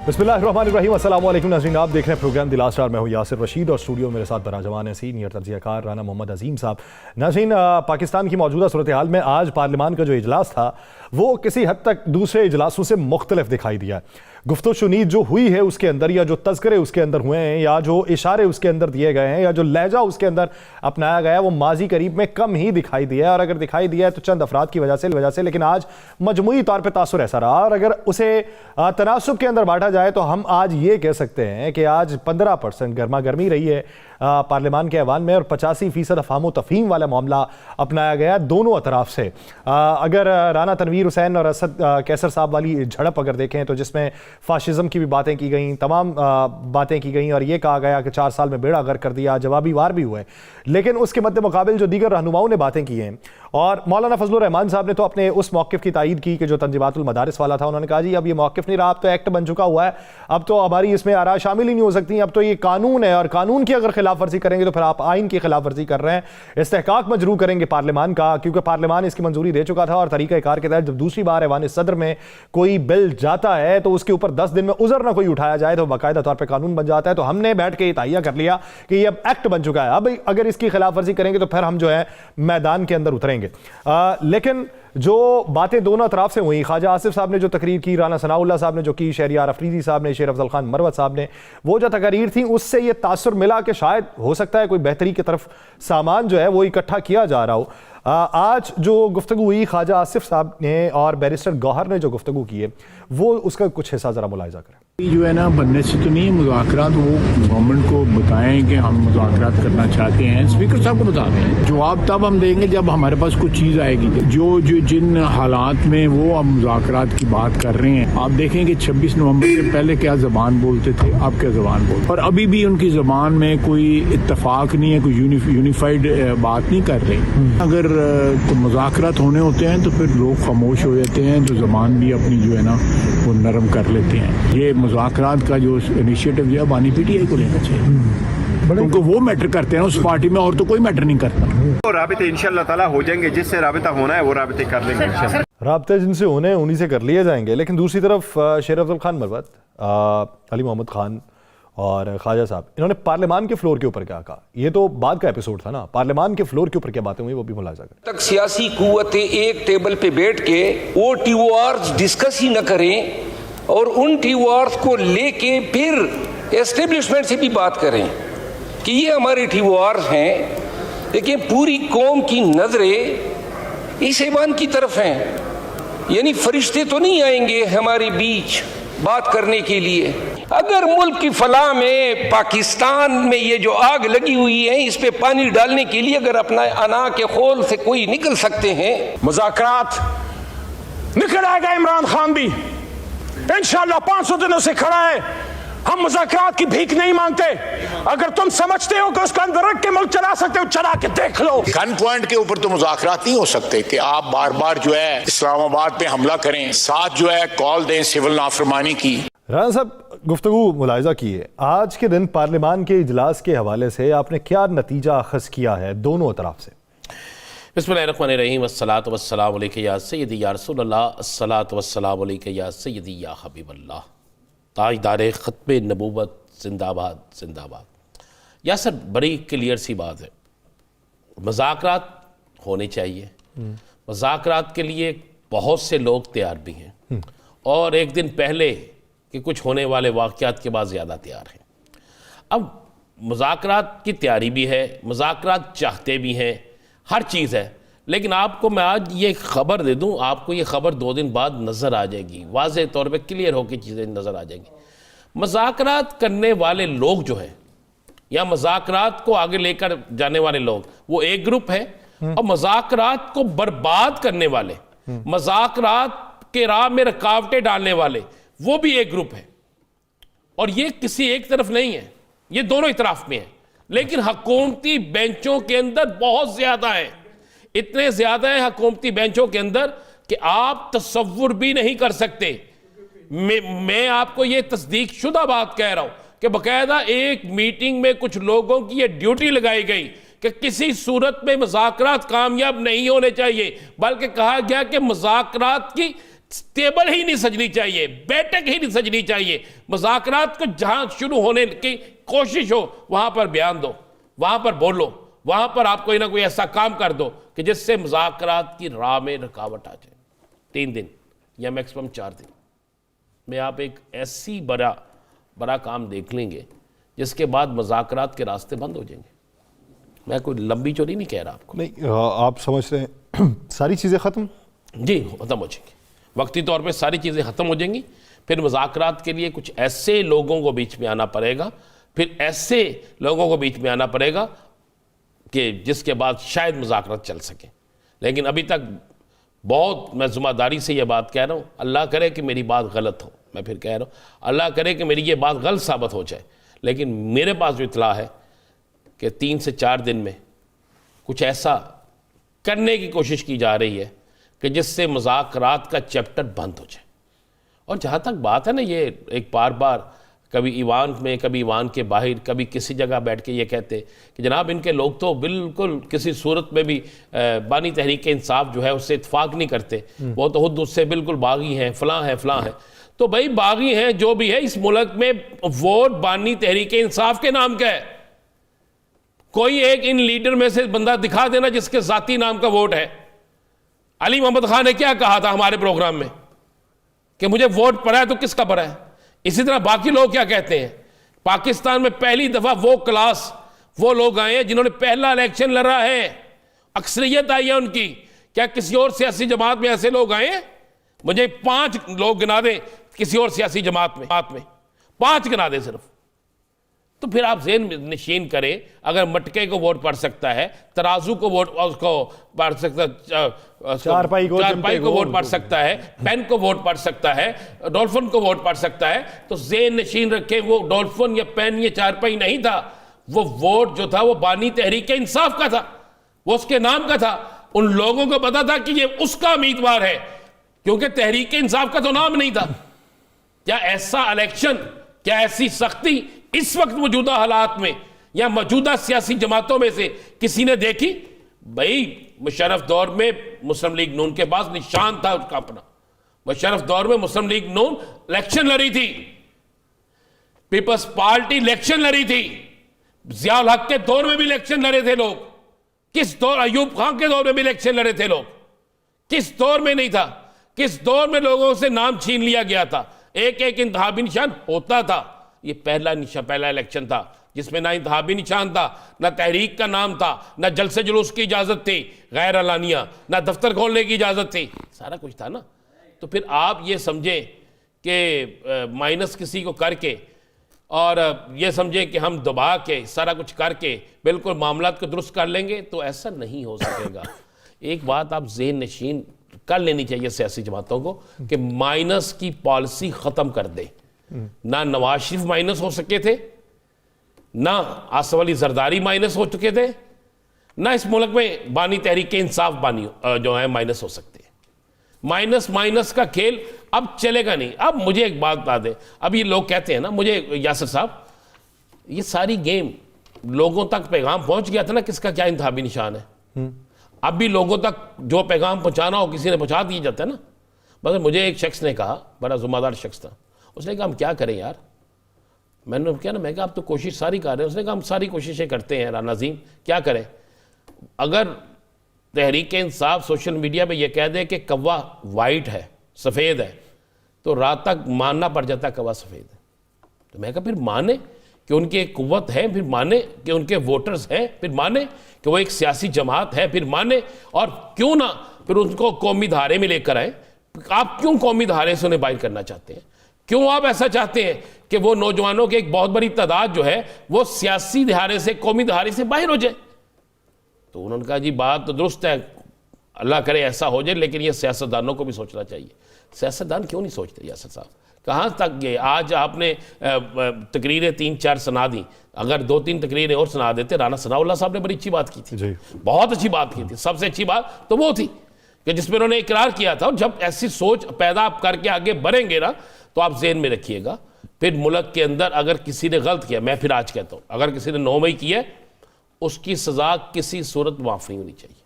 बिस्मिल्लाहिर्रहमानिर्रहीम, अस्सलाम वालेकुम नाज़रीन, आप देख रहे हैं प्रोग्राम द लास्ट आवर। मैं हूँ यासिर रशीद और स्टूडियो मेरे साथ बराजमान है सीनियर तज्ज़ियाकार राना मोहम्मद अजीम साहब। नाज़रीन, पाकिस्तान की मौजूदा सूरत हाल में आज पार्लियामान का जो इजलास था वो किसी हद तक दूसरे इजलासों से मुख्तलिफ दिखाई दिया। गुफ्तगू शुनीद जो हुई है उसके अंदर, या जो तज़किरे उसके अंदर हुए हैं, या जो इशारे उसके अंदर दिए गए हैं, या जो लहजा उसके अंदर अपनाया गया है, वो माजी करीब में कम ही दिखाई दिया है। और अगर दिखाई दिया है तो चंद अफराद की वजह से, लेकिन आज मजमूई तौर पर तासुर ऐसा रहा। और अगर उसे तनासुब के अंदर बांटा जाए तो हम आज ये कह सकते हैं कि आज 15% गर्मा गर्मी रही है पार्लियामान के ऐवान में, और 85% अफहाम तफहीम वाला मामला अपनाया गया दोनों अतराफ से। अगर राना तनवीर हुसैन और असद कैसर साहब वाली झड़प अगर देखें तो जिसमें फाशिज्म की भी बातें की गई, तमाम बातें की गई, और ये कहा गया कि 4 साल में बेड़ा गर्क कर दिया, जवाबी वार भी हुए। लेकिन उसके मद्दे मुकाबिल जो दीगर रहनुमाओं ने बातें की हैं, और मौलाना फजलुर रहमान साहब ने तो अपने उस मौक़िफ़ की तायीद की कि जो तंजीमातुल मदारिस वाला था, उन्होंने कहा जी अब ये मौक़िफ़ नहीं रहा, अब तो एक्ट बन चुका हुआ है, अब तो हमारी इसमें आरा शामिल ही नहीं हो सकती, अब तो ये कानून है, और कानून की अगर खिलाफ वर्जी करेंगे तो फिर आप आइन की खिलाफ वर्जी कर रहे हैं, इस्तेहकाक मजरू करेंगे पार्लियामान का, क्योंकि पार्लियामान इसकी मंजूरी दे चुका था। और तरीक़े कार के तहत जब दूसरी बार ऐवान सदर में कोई बिल जाता है तो उसके ऊपर 10 दिन में उज़र ना कोई उठाया जाए तो बाकायदा तौर पर कानून बन जाता है। तो हमने बैठ के ये तहिया कर लिया कि ये अब एक्ट बन चुका है, अब अगर इसकी खिलाफ वर्जी करेंगे तो फिर हम जो है मैदान के अंदर उतरेंगे। लेकिन जो बातें दोनों अतराफ से हुई, ख्वाजा आसिफ साहब ने जो तकरीर की, राना सनाउल्लाह साहब ने जो की, शहरियार अफरीदी साहब ने, शेर अफजल खान मरवत साहब ने वो जो तकरीर थी, उससे ये तासुर मिला कि शायद हो सकता है कोई बेहतरी की तरफ सामान जो है वो इकट्ठा किया जा रहा हो। आज जो गुफ्तगू हुई ख्वाजा आसिफ साहब ने और बैरिस्टर गौहर ने जो गुफ्तगू की है, वो उसका कुछ हिस्सा ज़रा मुलाहिजा करें। जो है ना, बनने से तो नहीं, मुज़ाकरात वो गवर्नमेंट को बताएं कि हम मुज़ाकरात करना चाहते हैं, स्पीकर साहब को बता दें। जवाब तब हम देंगे जब हमारे पास कुछ चीज़ आएगी। जो जिन हालात में वो अब मुज़ाकरात की बात कर रहे हैं, आप देखें कि 26 नवंबर से पहले क्या ज़बान बोलते थे, अब क्या ज़बान बोलते, और अभी भी उनकी ज़बान में कोई इत्तफाक नहीं है, कोई यूनिफाइड बात नहीं कर रहे। अगर मुज़ाकरात होने होते हैं तो फिर लोग खामोश हो जाते हैं, तो ज़बान भी अपनी जो है ना वो नरम कर लेते हैं। ये मुज़ाकरात का जो इनिशिएटिव जो है बानी पीटीआई को लेना चाहिए, क्योंकि वो मैटर करते हैं उस पार्टी में, और तो कोई मैटर नहीं करता। वो राबिते इंशाअल्लाह ताला हो जाएंगे, जिससे राबिता होना है वो राबिते कर लेंगे इंशाअल्लाह। राब्ते जिनसे होने हैं उन्हीं से कर लिए जाएंगे। लेकिन दूसरी तरफ शेर अफजल खान मरवत, अली मोहम्मद खान और ख्वाजा साहब, इन्होंने पार्लियामान के फ्लोर के ऊपर क्या कहा? ये तो बाद का एपिसोड था ना, पार्लियामान के फ्लोर के ऊपर क्या बातें हुई वो भी मुलाहिजा करें। तक सियासी कुव्वतें एक टेबल पे बैठ के वो TORs डिस्कस ही न करें, और उन TORs को लेके फिर एस्टेब्लिशमेंट से भी बात करें कि ये हमारे TORs हैं, लेकिन पूरी कौम की नजरें इस ऐवान की तरफ हैं। यानी फरिश्ते तो नहीं आएंगे हमारे बीच बात करने के लिए। अगर मुल्क की फलाह में, पाकिस्तान में ये जो आग लगी हुई है, इस पे पानी डालने के लिए अगर अपना अना के खोल से कोई निकल सकते हैं, मुज़ाकरात निकल आएगा। इमरान खान भी इंशाअल्लाह 500 दिनों से खड़ा है। हम मुज़ाकरात की भीख नहीं मांगते। अगर तुम समझते हो कि उसका अंदर रख के मुल्क चला सकते हो, चला के देख लो। गन पॉइंट के ऊपर तो मुज़ाकरात नहीं हो सकते कि आप बार बार जो है इस्लामाबाद पे हमला करें, साथ जो है कॉल दें सिविल नाफरमानी की। राना साहब, गुफ्तगू मुलाहिजा की है, आज के दिन पार्लियामान के इजलास के हवाले से आपने क्या नतीजा अखज़ किया है दोनों तरफ से? बिस्मिल्लाहिर्रहमानिर्रहीम, अस्सलातु वस्सलामु अलैका या सय्यदी या रसूलल्लाह, अस्सलातु वस्सलामु अलैका या सय्यदी या हबीबल्लाह, ताजदारे ख़त्मे नबूवत जिंदाबाद जिंदाबाद। यासर, बड़ी क्लियर सी बात है, मुज़ाकरात होने चाहिए। मुज़ाकरात के लिए बहुत से लोग तैयार भी हैं, और एक दिन पहले कि कुछ होने वाले वाक़यात के बाद ज़्यादा तैयार हैं। अब मुज़ाकरात की तैयारी भी है, मुज़ाकरात चाहते भी हैं, हर चीज़ है। लेकिन आपको मैं आज ये खबर दे दूं, आपको ये खबर 2 दिन बाद नज़र आ जाएगी, वाज़े तौर पे क्लियर होकर चीज़ें नज़र आ जाएंगी। मुज़ाकरात करने वाले लोग जो हैं, या मुज़ाकरात को आगे लेकर जाने वाले लोग, वो एक ग्रुप है, और मुज़ाकरात को बर्बाद करने वाले, मुज़ाकरात के राह में रुकावटें डालने वाले, वो भी एक ग्रुप है। और ये किसी एक तरफ नहीं है, ये दोनों ही तरफ में है। लेकिन हुकूमती बेंचों के अंदर बहुत ज्यादा है, इतने ज्यादा है हुकूमती बेंचों के अंदर कि आप तसव्वुर भी नहीं कर सकते। मैं आपको ये तस्दीक शुदा बात कह रहा हूं कि बकायदा एक मीटिंग में कुछ लोगों की ये ड्यूटी लगाई गई कि किसी सूरत में मुज़ाकरात कामयाब नहीं होने चाहिए, बल्कि कहा गया कि मुज़ाकरात की टेबल ही नहीं सजनी चाहिए, बैठक ही नहीं सजनी चाहिए। मुज़ाकरात को जहां शुरू होने की कोशिश हो वहां पर बयान दो, वहां पर बोलो, वहां पर आप कोई ना कोई ऐसा काम कर दो कि जिससे मुज़ाकरात की राह में रुकावट आ जाए। 3 दिन या मैक्सिमम 4 दिन में आप एक ऐसी बड़ा काम देख लेंगे जिसके बाद मुज़ाकरात के रास्ते बंद हो जाएंगे। मैं कोई लंबी चौड़ी नहीं कह रहा आपको, नहीं आप समझ रहे हैं सारी चीज़ें ख़त्म जी ख़त्म हो जाएंगी, वक्ती तौर पे सारी चीज़ें ख़त्म हो जाएंगी। फिर मुज़ाकरात के लिए कुछ ऐसे लोगों को बीच में आना पड़ेगा, फिर ऐसे लोगों को बीच में आना पड़ेगा कि जिसके बाद शायद मुज़ाकरात चल सके। लेकिन अभी तक बहुत, मैं ज़िम्मेदारी से ये बात कह रहा हूँ, अल्लाह करे कि मेरी बात गलत हो, मैं फिर कह रहा हूँ अल्लाह करे कि मेरी ये बात गलत साबित हो जाए, लेकिन मेरे पास जो इत्तला है कि 3 से 4 दिन में कुछ ऐसा करने की कोशिश की जा रही है कि जिससे मुज़ाकरात का चैप्टर बंद हो जाए। और जहाँ तक बात है ना, ये एक बार कभी ईवान में, कभी ईवान के बाहर, कभी किसी जगह बैठ के ये कहते कि जनाब इनके लोग तो बिल्कुल किसी सूरत में भी बानी तहरीक इंसाफ जो है उससे इत्फाक नहीं करते, वो तो खुद उससे बिल्कुल बागी हैं, फलां है। तो भाई बागी हैं जो भी है, इस मुल्क में वोट बानी तहरीक इंसाफ के नाम का है। कोई एक इन लीडर में से बंदा दिखा देना जिसके जाती नाम का वोट है। अली मोहम्मद खान ने क्या कहा था हमारे प्रोग्राम में कि मुझे वोट पड़ा है तो किसका पड़ा है। इसी तरह बाकी लोग क्या कहते हैं, पाकिस्तान में पहली दफा वो लोग आए हैं जिन्होंने पहला इलेक्शन लड़ा है, अक्सरियत आई है उनकी। क्या किसी और सियासी जमात में ऐसे लोग आए हैं? मुझे 5 लोग गिना दें किसी और सियासी जमात में 5 गिना दें सिर्फ। तो फिर आप ज़हन नशीन करें, अगर मटके को वोट पड़ सकता है, तराजू को वोट उसको पढ़ सकता, चारपाई को वोट पढ़ सकता है, पेन को वोट पढ़ सकता है, डॉल्फिन को वोट पढ़ सकता है, तो ज़हन नशीन रखें वो डॉल्फिन या पेन या चारपाई नहीं था, वो वोट जो था वो बानी तहरीक इंसाफ का था, वो उसके नाम का था। उन लोगों को पता था कि ये उसका उम्मीदवार है, क्योंकि तहरीक इंसाफ का तो नाम नहीं था। क्या ऐसा इलेक्शन, क्या ऐसी सख्ती इस वक्त मौजूदा हालात में या मौजूदा सियासी जमातों में से किसी ने देखी? भाई मुशर्रफ दौर में मुस्लिम लीग नून के पास निशान था उसका अपना। मुशर्रफ दौर में मुस्लिम लीग नून इलेक्शन लड़ी थी, पीपल्स पार्टी इलेक्शन लड़ी थी, जियाउल हक के दौर में भी इलेक्शन लड़े थे लोग। किस दौर, अयूब खान के दौर में भी इलेक्शन लड़े थे लोग। किस दौर में नहीं था? किस दौर में लोगों से नाम छीन लिया गया था? एक इंतखाबी निशान होता था। ये पहला इलेक्शन था जिसमें ना इंतखाबी निशान था, ना तहरीक का नाम था, ना जलसे जुलूस की इजाजत थी गैर अलानिया, ना दफ्तर खोलने की इजाजत थी, सारा कुछ था ना। तो फिर आप ये समझें कि माइनस किसी को करके और ये समझें कि हम दबा के सारा कुछ करके बिल्कुल मामलात को दुरुस्त कर लेंगे, तो ऐसा नहीं हो सकेगा। एक बात आप ज़हन नशीन कर लेनी चाहिए सियासी जमातों को कि माइनस की पॉलिसी ख़त्म कर दे। ना नवाज शरीफ माइनस हो सके थे, ना आसिफ अली जरदारी माइनस हो चुके थे, ना इस मुल्क में बानी तहरीक इंसाफ जो है माइनस हो सकते हैं। माइनस का खेल अब चलेगा नहीं। अब मुझे एक बात बता दें, अब ये लोग कहते हैं ना, मुझे यासिर साहब, ये सारी गेम लोगों तक पैगाम पहुंच गया था ना किसका क्या इंतखाबी निशान है। अब भी लोगों तक जो पैगाम पहुंचाना हो किसी ने पहुंचा दिया जाता है ना। मगर मुझे एक शख्स ने कहा, बड़ा ज़िम्मेदार शख्स था, उसने कहा हम क्या करें यार। मैंने क्या ना, मैं कहा आप तो कोशिश सारी कर रहे हैं। उसने कहा हम सारी कोशिशें करते हैं राना अज़ीम, क्या करें। अगर तहरीक इंसाफ सोशल मीडिया पे ये कह दे कि कौवा वाइट है, सफ़ेद है, तो रात तक मानना पड़ जाता है कौवा सफ़ेद है। तो मैं कहा फिर माने कि उनकी एक कुव्वत है, फिर माने कि उनके वोटर्स हैं, फिर माने कि वो एक सियासी जमात है, फिर माने, और क्यों ना फिर उनको कौमी धारे में लेकर आए। आप क्यों कौमी धारे से उन्हें बाहर करना चाहते हैं? क्यों आप ऐसा चाहते हैं कि वो नौजवानों की एक बहुत बड़ी तादाद जो है वो सियासी धारे से, कौमी धारे से बाहर हो जाए? तो उन्होंने कहा जी बात तो दुरुस्त है, अल्लाह करे ऐसा हो जाए, लेकिन ये सियासतदानों को भी सोचना चाहिए। सियासतदान क्यों नहीं सोचते यासिर साहब? कहाँ तक गए? आज आपने तकरीरें 3-4 सुना दी, अगर 2-3 तकरीरें और सुना देते। राना सनाउल्लाह साहब ने बड़ी अच्छी बात की थी, बहुत अच्छी बात की थी। सबसे अच्छी बात तो वो थी कि जिसमें उन्होंने इकरार किया था। और जब ऐसी सोच पैदा करके आगे बढ़ेंगे ना, तो आप ज़हन में रखिएगा, फिर मुल्क के अंदर अगर किसी ने गलत किया, मैं फिर आज कहता हूँ, अगर किसी ने 9 मई किया, उसकी सज़ा किसी सूरत माफ़ नहीं होनी चाहिए।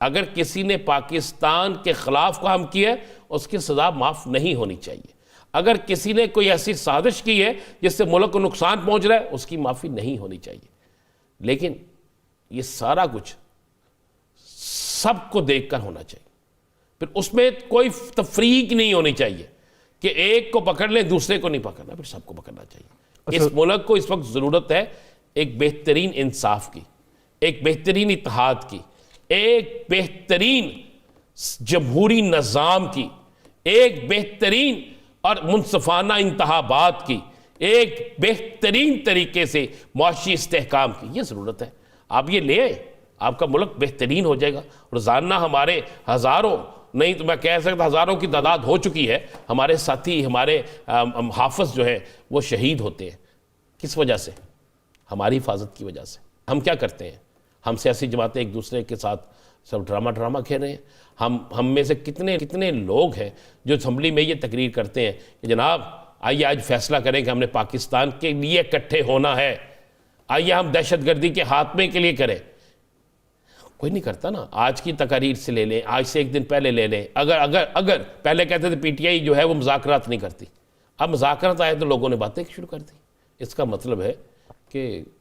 अगर किसी ने पाकिस्तान के ख़िलाफ़ काम किया है उसकी सज़ा माफ़ नहीं होनी चाहिए। अगर किसी ने कोई ऐसी साजिश की है जिससे मुल्क को नुकसान पहुंच रहा है उसकी माफ़ी नहीं होनी चाहिए। लेकिन ये सारा कुछ सबको देखकर होना चाहिए, फिर उसमें कोई तफरीक नहीं होनी चाहिए कि एक को पकड़ लें दूसरे को नहीं पकड़ना, फिर सबको पकड़ना चाहिए। इस मुल्क को इस वक्त ज़रूरत है एक बेहतरीन इंसाफ की, एक बेहतरीन इत्तेहाद की, एक बेहतरीन जमहूरी निज़ाम की, एक बेहतरीन और मुनसफाना इंतखाबात की, एक बेहतरीन तरीके से मुआशी इस्तेहकाम की ये ज़रूरत है। आप ये ले आए, आपका मुल्क बेहतरीन हो जाएगा। रोज़ाना हमारे हज़ारों, नहीं तो मैं कह सकता हज़ारों की तादाद हो चुकी है, हमारे साथी, हमारे हाफ़िज़ जो है वो शहीद होते हैं। किस वजह से? हमारी हिफाजत की वजह से। हम क्या करते हैं? हम सियासी जमातें एक दूसरे के साथ सब ड्रामा खेल रहे हैं। हम में से कितने लोग हैं जो असम्बली में ये तकरीर करते हैं कि जनाब आइए आज फैसला करें कि हमने पाकिस्तान के लिए इकट्ठे होना है, आइए हम दहशतगर्दी के खात्मे के लिए करें। कोई नहीं करता ना। आज की तकारीर से ले लें, आज से एक दिन पहले ले लें। अगर पहले कहते थे पीटीआई जो है वो मुज़ाकरात नहीं करती, अब मुज़ाकरात आए तो लोगों ने बातें शुरू कर दी। इसका मतलब है कि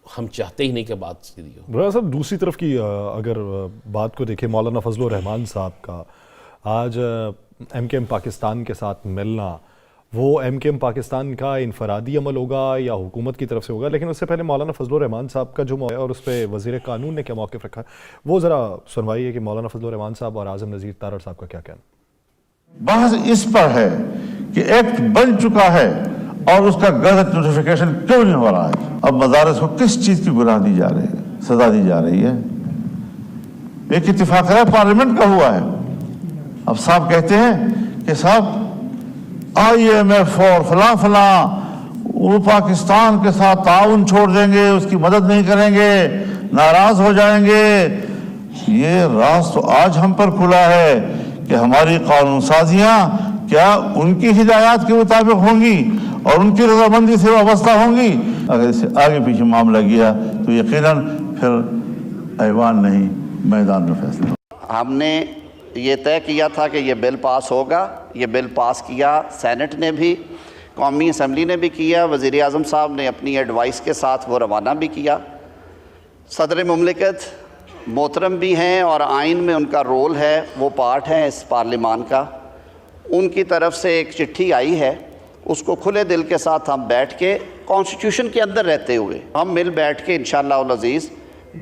हम चाहते ही नहीं कि बात सीधी हो। बड़ा साहब, दूसरी तरफ की अगर बात को देखें, मौलाना फजलुर रहमान साहब का आज एमकेएम पाकिस्तान के साथ मिलना, वो एमकेएम पाकिस्तान का इनफरादी अमल होगा या हुकूमत की तरफ से होगा? लेकिन उससे पहले मौलाना फजलुर रहमान साहब का जो है और उस पर वज़ीर कानून ने क्या मौक़िफ़ रखा है वो ज़रा सुनवाइए कि मौलाना फजलुर रहमान साहब और आज़म नज़ीर तारड़ साहब का क्या कहना। बहस इस पर है कि एक्ट बन चुका है और उसका गलत नोटिफिकेशन क्यों नहीं हो रहा है। अब मदारस को किस चीज की गुनाह दी जा रही है, सजा दी जा रही है? एक इत्तेफाक है पार्लियामेंट का हुआ है। अब साहब कहते हैं कि साहब IMF और फला वो पाकिस्तान के साथ ताउन छोड़ देंगे, उसकी मदद नहीं करेंगे, नाराज हो जाएंगे। ये राज तो आज हम पर खुला है कि हमारी कानून साजियां क्या उनकी हिदायत के मुताबिक होंगी और उनकी रजामंदी से वाबस्ता होंगी। अगर इससे आगे पीछे मामला गया तो यकीनन फिर ऐवान नहीं मैदान में फैसला। हमने ये तय किया था कि ये बिल पास होगा। ये बिल पास किया सेनेट ने भी, कौमी असम्बली ने भी किया, वज़ीर आज़म साहब ने अपनी एडवाइस के साथ वो रवाना भी किया। सदर मुमलिकत मोहतरम भी हैं और आइन में उनका रोल है, वो पार्ट है इस पार्लिमान का। उनकी तरफ से एक चिट्ठी आई है, उसको खुले दिल के साथ हम बैठ के कॉन्स्टिट्यूशन के अंदर रहते हुए हम मिल बैठ के इंशाअल्लाह उल अज़ीज़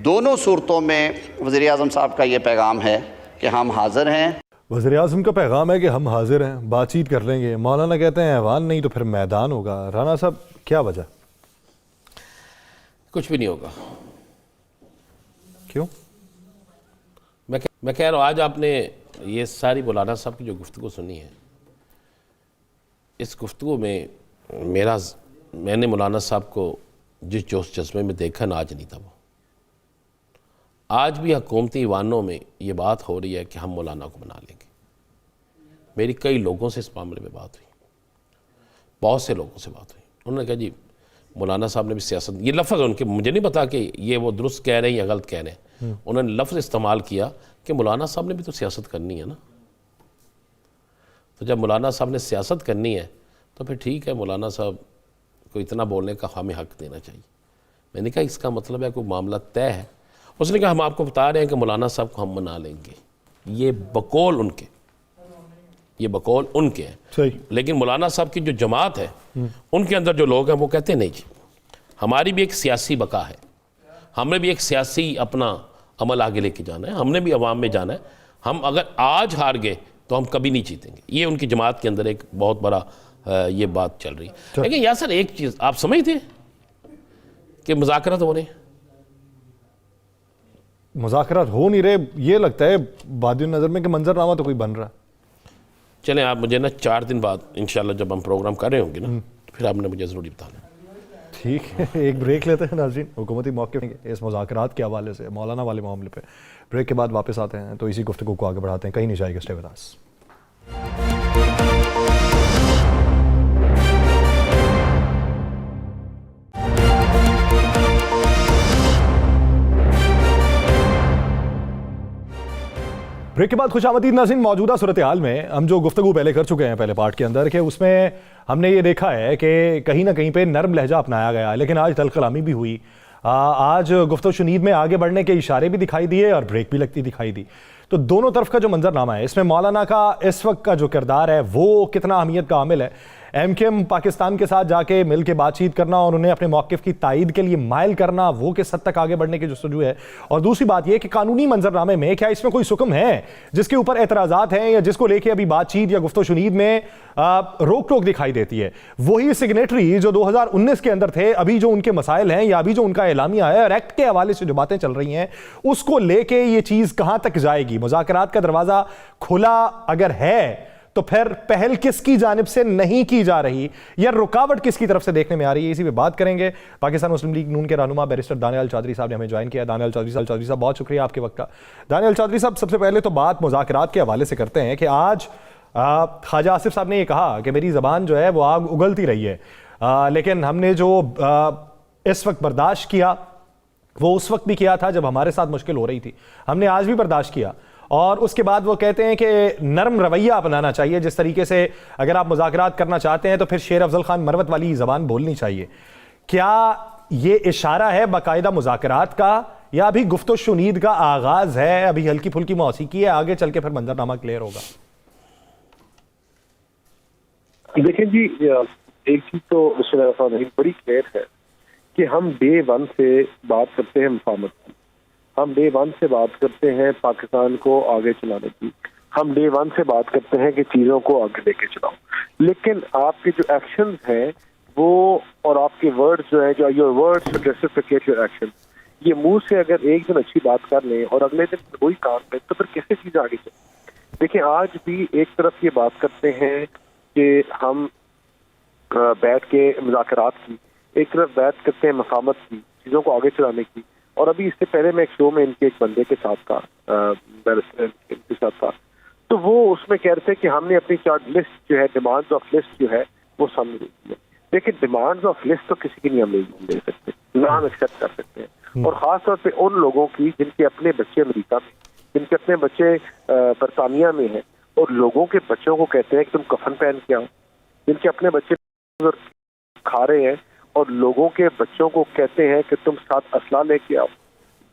दोनों सूरतों में वज़ीर आज़म साहब का ये पैगाम है कि हम हाज़िर हैं। वज़ीर आज़म का पैगाम है कि हम हाजिर हैं, बातचीत कर लेंगे। मौलाना कहते हैं ऐवान नहीं तो फिर मैदान होगा। राना साहब, क्या वजह? कुछ भी नहीं होगा। क्यों? मैं कह रहा हूँ आज आपने ये सारी मौलाना साहब की जो गुफ्तगू सुनी है, इस गुफ्तगू में मैंने मौलाना साहब को जिस जोश जज्बे में देखा ना, आज नहीं था वो। आज भी हुकूमती ईवानों में ये बात हो रही है कि हम मौलाना को बना लेंगे। मेरी कई लोगों से इस मामले में बात हुई, बहुत से लोगों से बात हुई। उन्होंने कहा जी मौलाना साहब ने भी सियासत, ये लफ्ज़ उनके, मुझे नहीं पता कि ये वो दुरुस्त कह रहे हैं या गलत कह रहे हैं, उन्होंने लफ्ज़ इस्तेमाल किया कि मौलाना साहब ने भी तो सियासत करनी है ना। तो जब मौलाना साहब ने सियासत करनी है तो फिर ठीक है, मौलाना साहब को इतना बोलने का हमें हक़ देना चाहिए। मैंने कहा इसका मतलब है कोई मामला तय है? उसने कहा हम आपको बता रहे हैं कि मौलाना साहब को हम मना लेंगे। ये बकौल उनके हैं। सही। लेकिन मौलाना साहब की जो जमात है उनके अंदर जो लोग हैं वो कहते हैं नहीं जी, हमारी भी एक सियासी बका है, हमने भी एक सियासी अपना अमल आगे लेके जाना है, हमने भी अवाम में जाना है। हम अगर आज हार गए तो हम कभी नहीं जीतेंगे। ये उनकी जमात के अंदर एक बहुत बड़ा ये बात चल रही है। लेकिन यार सर, एक चीज़ आप समझते कि मुज़ाकरात हो रहे हैं? मुज़ाकरात हो नहीं रहे, ये लगता है बादी नज़र में कि मंजरनामा तो कोई बन रहा है। चलें, आप मुझे ना 4 दिन बाद इंशाल्लाह जब हम प्रोग्राम कर रहे होंगे ना, तो फिर आपने मुझे ज़रूरी बताना। ठीक है, एक ब्रेक लेते हैं नाज़रीन। हुकूमती मौक़िफ़ इस मुज़ाकरात के हवाले से, मौलाना वाले मामले पे ब्रेक के बाद वापस आते हैं तो इसी गुफ्तगू को आगे बढ़ाते हैं। कहीं नहीं जाएगा, स्टे विद अस। ब्रेक के बाद खुशामदीद नाज़रीन। मौजूदा सूरत हाल में हम जो गुफ्तगू पहले कर चुके हैं पहले पार्ट के अंदर कि उसमें हमने ये देखा है कि कहीं ना कहीं पे नरम लहजा अपनाया गया, लेकिन आज दलकलामी भी हुई। आज गुफ्तगू शुनीद में आगे बढ़ने के इशारे भी दिखाई दिए और ब्रेक भी लगती दिखाई दी। तो दोनों तरफ का जो मंजरनामा है, इसमें मौलाना का इस वक्त का जो किरदार है वो कितना अहमियत का हामिल है। एमकेएम पाकिस्तान के साथ जाके मिल के बातचीत करना और उन्हें अपने मौक़िफ़ की तायीद के लिए माइल करना, वो किस हद तक आगे बढ़ने की जस्तजू है। और दूसरी बात यह कि कानूनी मंजरनामे में क्या इसमें कोई सुकम है जिसके ऊपर एतराज़ात हैं या जिसको लेके अभी बातचीत या गुफ्तगू शुनीद में रोक टोक दिखाई देती है। वही सिग्नेटरी जो 2019 के अंदर थे, अभी जो उनके मसाइल हैं या अभी जो उनका एलामिया है और एक्ट के हवाले से जो बातें चल रही हैं, उसको लेके ये चीज़ कहाँ तक जाएगी। मुज़ाकरात का दरवाज़ा खुला अगर है तो फिर पहल किसकी जानिब से नहीं की जा रही या रुकावट किसकी तरफ से देखने में आ रही है, इसी पे बात करेंगे। पाकिस्तान मुस्लिम लीग नून के रहनुमा बैरिस्टर दानियाल चौधरी साहब ने हमें ज्वाइन किया। दानियाल चौधरी साहब बहुत शुक्रिया आपके वक्त का। दानियाल चौधरी साहब, सबसे पहले तो बात मुज़ाकरात के हवाले से करते हैं कि आज ख्वाजा आसिफ साहब ने ये कहा कि मेरी ज़बान जो है वो आग उगलती रही है, लेकिन हमने जो इस वक्त बर्दाश्त किया वो उस वक्त भी किया था जब हमारे साथ मुश्किल हो रही थी, हमने आज भी बर्दाश्त किया। और उसके बाद वो कहते हैं कि नरम रवैया अपनाना चाहिए, जिस तरीके से अगर आप मुज़ाकरात करना चाहते हैं तो फिर शेर अफजल खान मरवत वाली ज़बान बोलनी चाहिए। क्या ये इशारा है बाकायदा मुज़ाकरात का या अभी गुफ्तगू शुनीद का आगाज़ है, अभी हल्की फुल्की मौसीकी है, आगे चल के फिर मंजरनामा क्लियर होगा? देखिए जी, एक चीज तो बड़ी क्लियर है कि हम डे वन से बात करते हैं मुफाहमत की, हम डे वन से बात करते हैं पाकिस्तान को आगे चलाने की, हम डे वन से बात करते हैं कि चीज़ों को आगे लेके चलाओ। लेकिन आपके जो एक्शंस हैं वो और आपके वर्ड्स जो है, जो योर वर्ड्स जस्टिफिकेट योर एक्शन, ये मुंह से अगर एक दिन अच्छी बात कर लें और अगले दिन वही काम करें तो फिर कैसे चीज़ आगे चले। देखिए, आज भी एक तरफ ये बात करते हैं कि हम बैठ के मुज़ाकरात की, एक तरफ बात करते हैं मफाहमत की, चीज़ों को आगे चलाने की। और अभी इससे पहले मैं एक शो में इनके एक बंदे के साथ था, के साथ था, तो वो उसमें कह रहे थे कि हमने अपनी चार्ट लिस्ट जो है, डिमांड्स ऑफ लिस्ट जो है वो सामने दी है। लेकिन डिमांड्स ऑफ लिस्ट तो किसी की नहीं हम नहीं दे सकते, ना हम एक्सेप्ट कर सकते हैं। और ख़ास तौर पे उन लोगों की जिनके अपने बच्चे अमेरिका में, जिनके अपने बच्चे बरतानिया में हैं और लोगों के बच्चों को कहते हैं कि तुम कफन पहन के आओ, जिनके अपने बच्चे खा रहे हैं और लोगों के बच्चों को कहते हैं कि तुम साथ असला लेके आओ,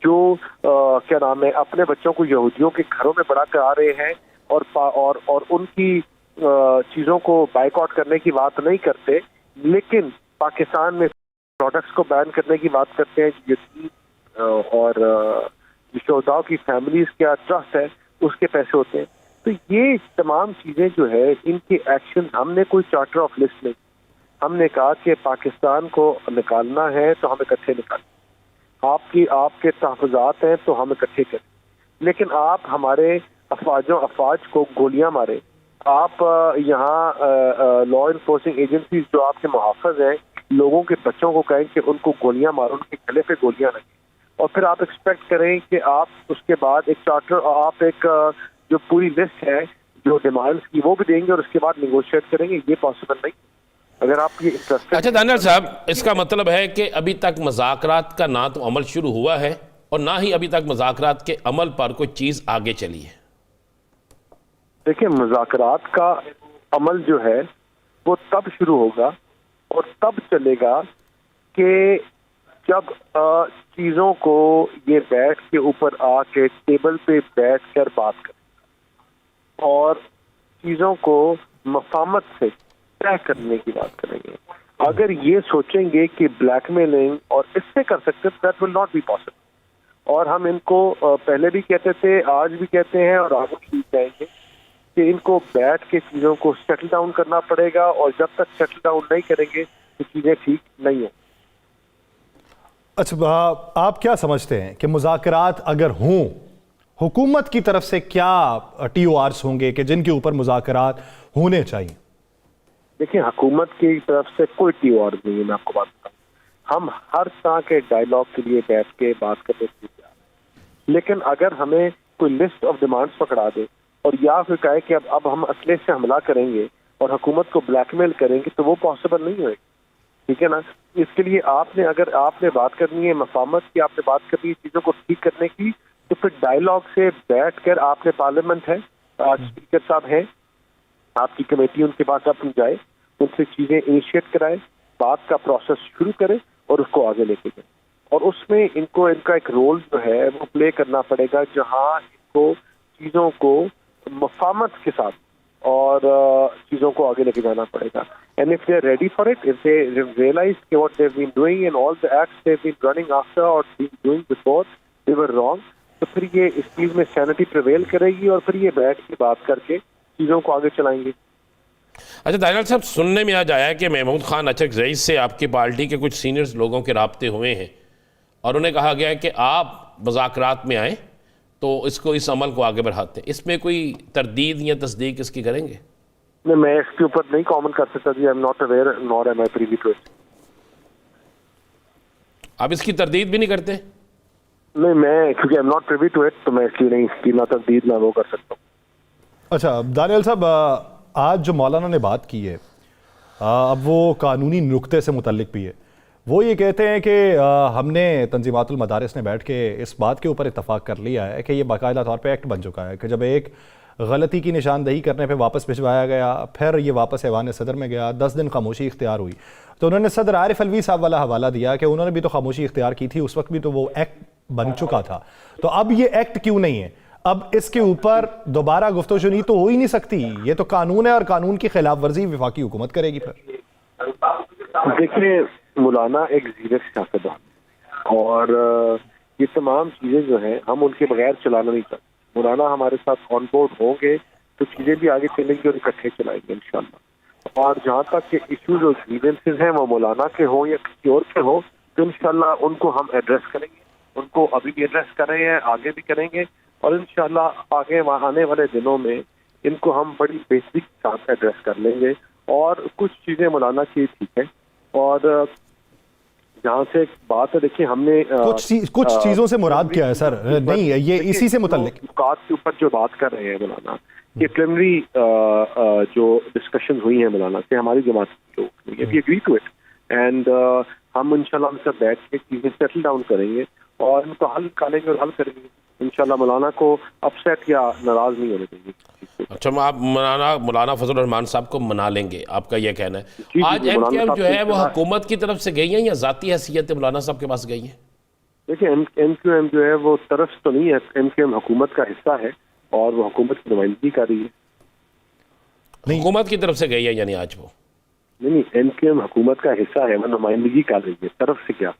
जो क्या नाम है, अपने बच्चों को यहूदियों के घरों में बड़ा करा रहे हैं और उनकी चीज़ों को बाइकआउट करने की बात नहीं करते, लेकिन पाकिस्तान में प्रोडक्ट्स को बैन करने की बात करते हैं और शोहदाओं की फैमिलीज का ट्रस्ट है उसके पैसे होते हैं। तो ये तमाम चीज़ें जो है, इनके एक्शन, हमने कोई चार्टर ऑफ लिस्ट नहीं, हमने कहा कि पाकिस्तान को निकालना है तो हमें इकट्ठे निकालें, आपके तहफ़्फ़ुज़ात हैं तो हम इकट्ठे करें। लेकिन आप हमारे अफवाज को गोलियां मारे, आप यहाँ लॉ इन्फोर्सिंग एजेंसीज जो आपके मुहाफ़िज़ हैं, लोगों के बच्चों को कहें कि उनको गोलियां मारो, उनके गले पे गोलियां लगें, और फिर आप एक्सपेक्ट करें कि आप उसके बाद एक चार्टर, आप एक जो पूरी लिस्ट है जो डिमांड्स की वो भी देंगे और उसके बाद निगोशिएट करेंगे, ये पॉसिबल नहीं। अगर आप ये इंटरेस्टेड। अच्छा दानियाल साहब, इसका मतलब है कि अभी तक मुज़ाकरात का ना तो अमल शुरू हुआ है और ना ही अभी तक मुज़ाकरात के अमल पर कोई चीज़ आगे चली है। देखिए, मुज़ाकरात का अमल जो है वो तब शुरू होगा और तब चलेगा कि जब चीज़ों को ये बैठ के ऊपर आके टेबल पे बैठ कर बात करें और चीज़ों को मफाहमत से तय करने की बात करेंगे। अगर ये सोचेंगे कि ब्लैकमेलिंग और इससे कर सकते, that will not be possible. और हम इनको पहले भी कहते थे, आज भी कहते हैं और आगे भी कहेंगे कि इनको बैठ के चीज़ों को सेटल डाउन करना पड़ेगा और जब तक सेटल डाउन नहीं करेंगे तो चीज़ें ठीक नहीं हों। अच्छा, आप क्या समझते हैं कि मुज़ाकरात अगर हों, हुकूमत की तरफ से क्या TORs होंगे कि जिनके ऊपर मुज़ाकरात होने चाहिए? देखिए, हुकूमत की तरफ से कोई TOR नहीं है, मैं आपको बात बताऊँ। हम हर तरह के डायलॉग के लिए बैठ के बात करने के लिए तैयार हैं, लेकिन अगर हमें कोई लिस्ट ऑफ डिमांड्स पकड़ा दे और या फिर कहे कि अब हम असले से हमला करेंगे और हुकूमत को ब्लैकमेल करेंगे तो वो पॉसिबल नहीं होएगी, ठीक है ना। इसके लिए अगर आपने बात करनी है मफाहमत की, आपने बात करनी है चीज़ों को ठीक करने की, तो फिर डायलॉग से बैठकर आपने पार्लियामेंट है, स्पीकर साहब हैं, आपकी कमेटी उनके पास आप जाए, उनसे चीजें इनिशिएट कराए, बात का प्रोसेस शुरू करें और उसको आगे लेके जाए। और उसमें इनका एक रोल जो है वो प्ले करना पड़ेगा, जहां इनको चीजों को मफामत के साथ और चीजों को आगे लेके जाना पड़ेगा। And if they are ready for it, if they realize कि what they have been doing and all the acts they have been running after और doing before they were wrong, तो फिर ये इस चीज में सैनिटी प्रिवेल करेगी और फिर ये बैठ के बात करके चीजों को आगे चलाएंगे। अच्छा दानियाल साहब, सुनने में आज आया है कि महमूद खान अचक रईस से आपकी पार्टी के कुछ सीनियर्स लोगों के राब्ते हुए हैं और उन्हें कहा गया है कि आप मुज़ाकरात में आएँ तो इस अमल को आगे बढ़ाते हैं। इसमें कोई तरदीद या तस्दीक इसकी करेंगे? नहीं, मैं इसके ऊपर नहीं कमेंट कर सकता जी। I am not aware nor am I privy to it. आप इसकी तरदीद भी नहीं करते? नहीं, मैं क्योंकि I am not privy to it, तो मैं इसलिए नहीं इसकी ना तरदीद ना वो कर सकता हूँ। अच्छा दानियाल साहब, आज जो मौलाना ने बात की है, अब वो कानूनी नुक्ते से मुतल्लिक भी है। वो ये कहते हैं कि हमने तंजीमातुल मदारिस ने बैठ के इस बात के ऊपर इत्तफाक कर लिया है कि ये बाकायदा तौर पे एक्ट बन चुका है कि जब एक गलती की निशानदही करने पे वापस भिजवाया गया, फिर ये वापस ऐवान सदर में गया, 10 दिन खामोशी इख्तियार हुई, तो उन्होंने सदर आरिफ अलवी साहब वाला हवाला दिया कि उन्होंने भी तो खामोशी इख्तियार की थी, उस वक्त भी तो वो एक्ट बन चुका था, तो अब ये एक्ट क्यों नहीं है? अब इसके ऊपर दोबारा गुफ्तगू तो हो ही नहीं सकती, ये तो कानून है और कानून की खिलाफ वर्जी वफाकी हुकूमत करेगी। फिर देखिए, मौलाना एक जीरक सियासतदान और ये तमाम चीजें जो हैं हम उनके बगैर चलाना नहीं चाहते। मौलाना हमारे साथ ऑन बोर्ड होंगे तो चीजें भी आगे चलेंगी और इकट्ठे चलाएंगे इंशाल्लाह। और जहाँ तक के इश्यूज और ग्रीवेंसेस हैं वो मौलाना के हो या किसी और के हो, तो इंशाल्लाह उनको हम एड्रेस करेंगे। उनको अभी भी एड्रेस कर रहे हैं, आगे भी करेंगे और इंशाल्लाह आगे आने वाले दिनों में इनको हम बड़ी बेहतरी के साथ एड्रेस कर लेंगे। और कुछ चीजें मौलाना की ठीक है और जहाँ से बात है, देखिए हमने कुछ चीजों से मुराद क्या है सर? नहीं, ये इसी से मुतल्लिक बात के ऊपर जो बात कर रहे हैं मौलाना, ये प्रिलिमिनरी जो डिस्कशन हुई है मौलाना से हमारी जमात के लोग, we agree to it and हम इंशाल्लाह उनसे बैठ के चीजें सेटल डाउन करेंगे और इनको हल निकालेंगे और हल करेंगे इंशाल्लाह। मौलाना को अपसेट या नाराज नहीं होने देंगे। अच्छा, आप मौलाना फजल रहमान साहब को मना लेंगे, आपका यह कहना है? आज एमकेएम जो है वो हुकूमत की तरफ से गई है या जाती हैसियत मौलाना साहब के पास गई है? देखिए, एमक्यूएम जो है वो तरफ तो नहीं है, एमक्यूएम हुकूमत का हिस्सा है और वो हुकूमत की नुमाइंदगी कर रही है। हुकूमत की तरफ से गई है यानी आज वो? नहीं, एमक्यूएम हुकूमत का हिस्सा है, वो नुमाइंदगी कर रही है। तरफ से क्या?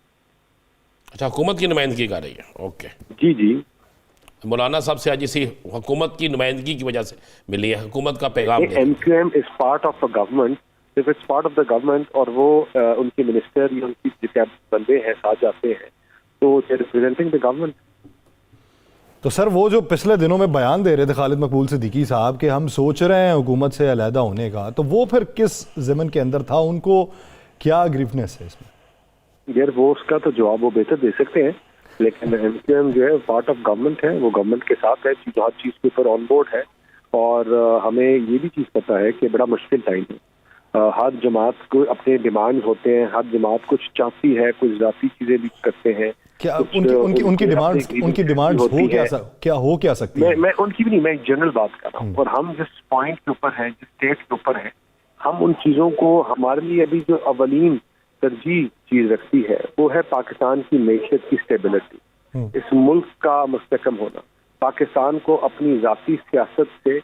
अच्छा, हुकूमत की नुमाइंदगी कर रही है। ओके जी जी। मौलाना साहब से आज इसी हुकूमत की नुमाइंदगी की वजह से मिली है, हुकूमत का पैगाम। MQM is part of the government, if it's part of the government और वो उनके मिनिस्टर या उनकी बंदे हैं साथ जाते हैं तो दे रिप्रेजेंटिंग द गवर्नमेंट। तो सर वो जो पिछले दिनों में बयान दे रहे थे खालिद मकबूल सिद्दीकी साहब कि हम सोच रहे हैं हुकूमत से अलहदा होने का, तो वो फिर किस ज़मन के अंदर था? उनको क्या ग्रीफनेस है इसमें? यार वो उसका तो जवाब वो बेहतर दे सकते हैं, लेकिन एमक्यूएम जो है पार्ट ऑफ गवर्नमेंट है, वो गवर्नमेंट के साथ है, हर चीज़ के ऊपर ऑन बोर्ड है और हमें ये भी चीज़ पता है कि बड़ा मुश्किल टाइम है। हर जमात को अपने डिमांड होते हैं, हर जमात कुछ चाहती है, कुछ जाती चीज़ें भी करते हैं। क्या उनकी डिमांड्स हो क्या सकती है? मैं उनकी भी नहीं, मैं जनरल बात कर रहा हूँ। और हम जिस पॉइंट के ऊपर है, जिस स्टेट के ऊपर है, हम उन चीज़ों को, हमारे लिए अभी जो अवलीन तरजीह चीज रखती है वो है पाकिस्तान की मैशत की स्टेबिलिटी, इस मुल्क का मुस्तकम होना, पाकिस्तान को अपनी जाती सियासत से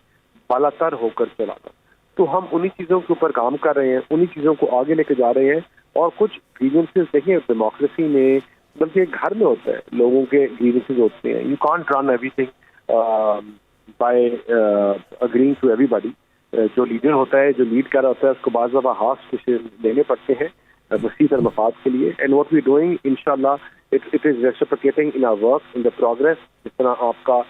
बालातर होकर चलाना। तो हम उन्हीं चीज़ों के ऊपर काम कर रहे हैं, उन्हीं चीज़ों को आगे लेके जा रहे हैं। और कुछ ग्रीवेंसेस देखिए डेमोक्रेसी में, बल्कि घर में होता है, लोगों के ग्रीवेंसेस होते हैं। You can't run everything by agreeing to everybody. जो लीडर होता है, जो लीड कर रहा होता है, उसको बाज़ दफ़ा हाथ डिसीजन लेने पड़ते हैं मसीद और मफाद के लिए। एंड व्हाट वी डूइंग इंशाल्लाह it is reciprocating in our work in the progress. जिस तरह आपका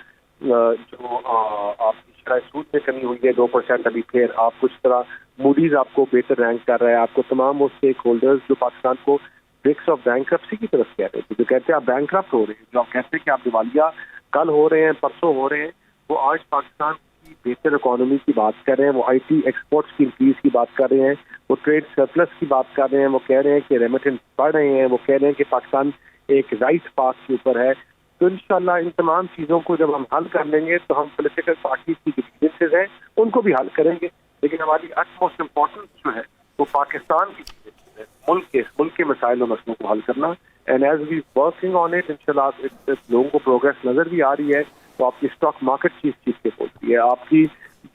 जो आपकी शरह सूद में कमी हुई है 2%, अभी फिर आप कुछ तरह मूडीज आपको बेहतर रैंक कर रहा है। आपको तमाम वो स्टेक होल्डर्स जो पाकिस्तान को ब्रिक्स ऑफ बैंकरप्सी की तरफ कह रहे थे, जो कहते हैं आप बैंकरप्ट हो रहे हैं, जो आप कहते हैं कि आप दिवालिया कल हो रहे हैं, परसों हो रहे हैं, वो आज पाकिस्तान की बेहतर इकोनॉमी की बात कर रहे हैं, वो IT एक्सपोर्ट्स की इंक्रीज की बात कर रहे हैं, वो ट्रेड सरप्लस की बात कर रहे हैं, वो कह रहे हैं कि रेमिटेंस बढ़ रहे हैं, वो कह रहे हैं कि पाकिस्तान एक राइट पाथ के ऊपर है। तो इंशाल्लाह इन तमाम चीज़ों को जब हम हल कर लेंगे तो हम पॉलिटिकल पार्टी की जो ग्रीवेंसेस हैं उनको भी हल करेंगे, लेकिन हमारी अटमोस्ट इम्पोर्टेंस जो है वो पाकिस्तान की grievances है, मुल्क के मसाइल और मसलों को हल करना। And as we working on it इंशाल्लाह लोगों को प्रोग्रेस नजर भी आ रही है। तो आपकी स्टॉक मार्केट चीज के बोल रही है, आपकी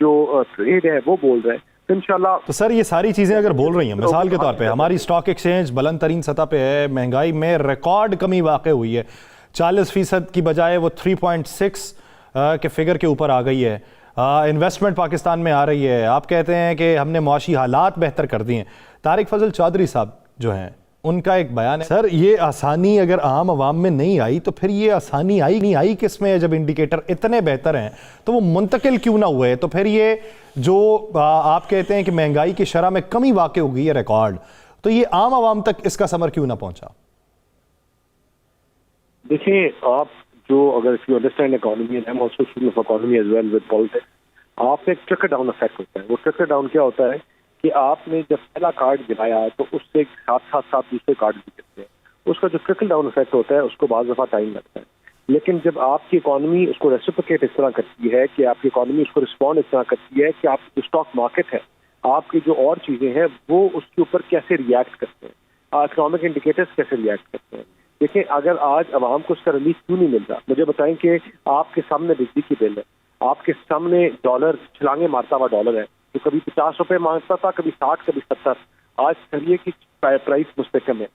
जो ट्रेड है वो बोल रहा है, तो इंशाल्लाह। तो सर ये सारी चीज़ें अगर बोल रही हैं, मिसाल के तौर पे हमारी स्टॉक एक्सचेंज बुलंद तरीन सतह पे है, महंगाई में रिकॉर्ड कमी वाक़ हुई है, 40% की बजाय वो 3.6 के फिगर के ऊपर आ गई है। इन्वेस्टमेंट पाकिस्तान में आ रही है। आप कहते हैं कि हमने मुआशी हालात बेहतर कर दिए हैं। तारिक फजल चौधरी साहब जो हैं उनका एक बयान है, सर ये आसानी अगर आम आवाम में नहीं आई तो फिर ये आसानी नहीं आई किस में? जब इंडिकेटर इतने बेहतर हैं तो वो मुंतकिल क्यों ना हुए? तो फिर ये जो आप कहते हैं कि महंगाई की शरह में कमी वाक़ हो गई है रिकॉर्ड, तो ये आम आवाम तक इसका समर क्यों ना पहुंचा? देखिए, आप जो अगर if you understand economy and I am also student of economy as well with politics, आप एक ट्रिकल डाउन इफेक्ट होता है। वो ट्रिकल डाउन क्या होता है कि आपने जब पहला कार्ड गिराया तो उससे साथ दूसरे कार्ड भी गिरते हैं। उसका जो ट्रिकल डाउन इफेक्ट होता है उसको बाज़ दफ़ा टाइम लगता है, लेकिन जब आपकी इकोनॉमी उसको रेसिप्रोकेट इस तरह करती है कि आपकी इकोनॉमी उसको रिस्पॉन्ड इस तरह करती है कि आपकी जो स्टॉक मार्केट है, आपकी जो और चीज़ें हैं वो उसके ऊपर कैसे रिएक्ट करते हैं, इकोनॉमिक इंडिकेटर्स कैसे रिएक्ट करते हैं। देखिए, अगर आज आवाम को उसका रिलीफ क्यों नहीं मिल रहा? मुझे बताएं कि आपके सामने बिजली की बिल है, आपके सामने डॉलर छलांगे मारता हुआ डॉलर है, तो कभी 50 रुपए मांगता था, कभी 60, कभी 70। आज सरिये की प्राइस मुस्तकम है,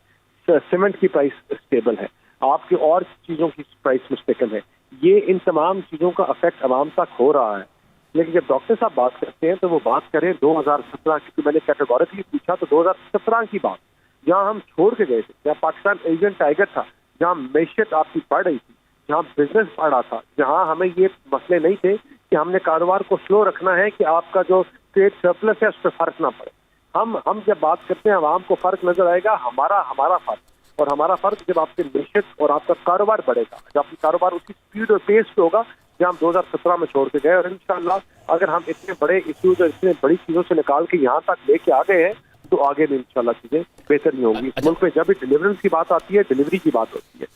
सीमेंट की प्राइस स्टेबल है, आपके और चीज़ों की प्राइस मुस्तकम है। ये इन तमाम चीज़ों का इफेक्ट आवाम तक हो रहा है। लेकिन जब डॉक्टर साहब बात करते हैं तो वो बात करें 2017 की, मैंने कैटेगोरिकली पूछा तो 2017 की बात, जहाँ हम छोड़ के गए थे, जहाँ पाकिस्तान एशियन टाइगर था, जहाँ मैशियत आपकी बढ़ रही थी, जहाँ बिजनेस बढ़ रहा था, जहाँ हमें ये मसले नहीं थे कि हमने कारोबार को स्लो रखना है कि आपका जो ट्रेड सरप्लस है उस पर फर्क ना पड़े। हम जब बात करते हैं आवाम को फर्क नजर आएगा, हमारा फर्क, और हमारा फर्क जब आपके मैशियत और आपका कारोबार बढ़ेगा, जब आपका कारोबार उसी स्पीड और पेस पे होगा जहाँ हम 2017 में छोड़ के गए। और इंशाल्लाह अगर हम इतने बड़े इश्यूज और इतने बड़ी चीजों से निकाल के यहाँ तक लेके आ गए हैं तो आगे भी इंशाल्लाह चीजें बेहतर नहीं होंगी। इस मुल्क में जब भी डिलीवरेंस की बात आती है, डिलीवरी की बात होती है,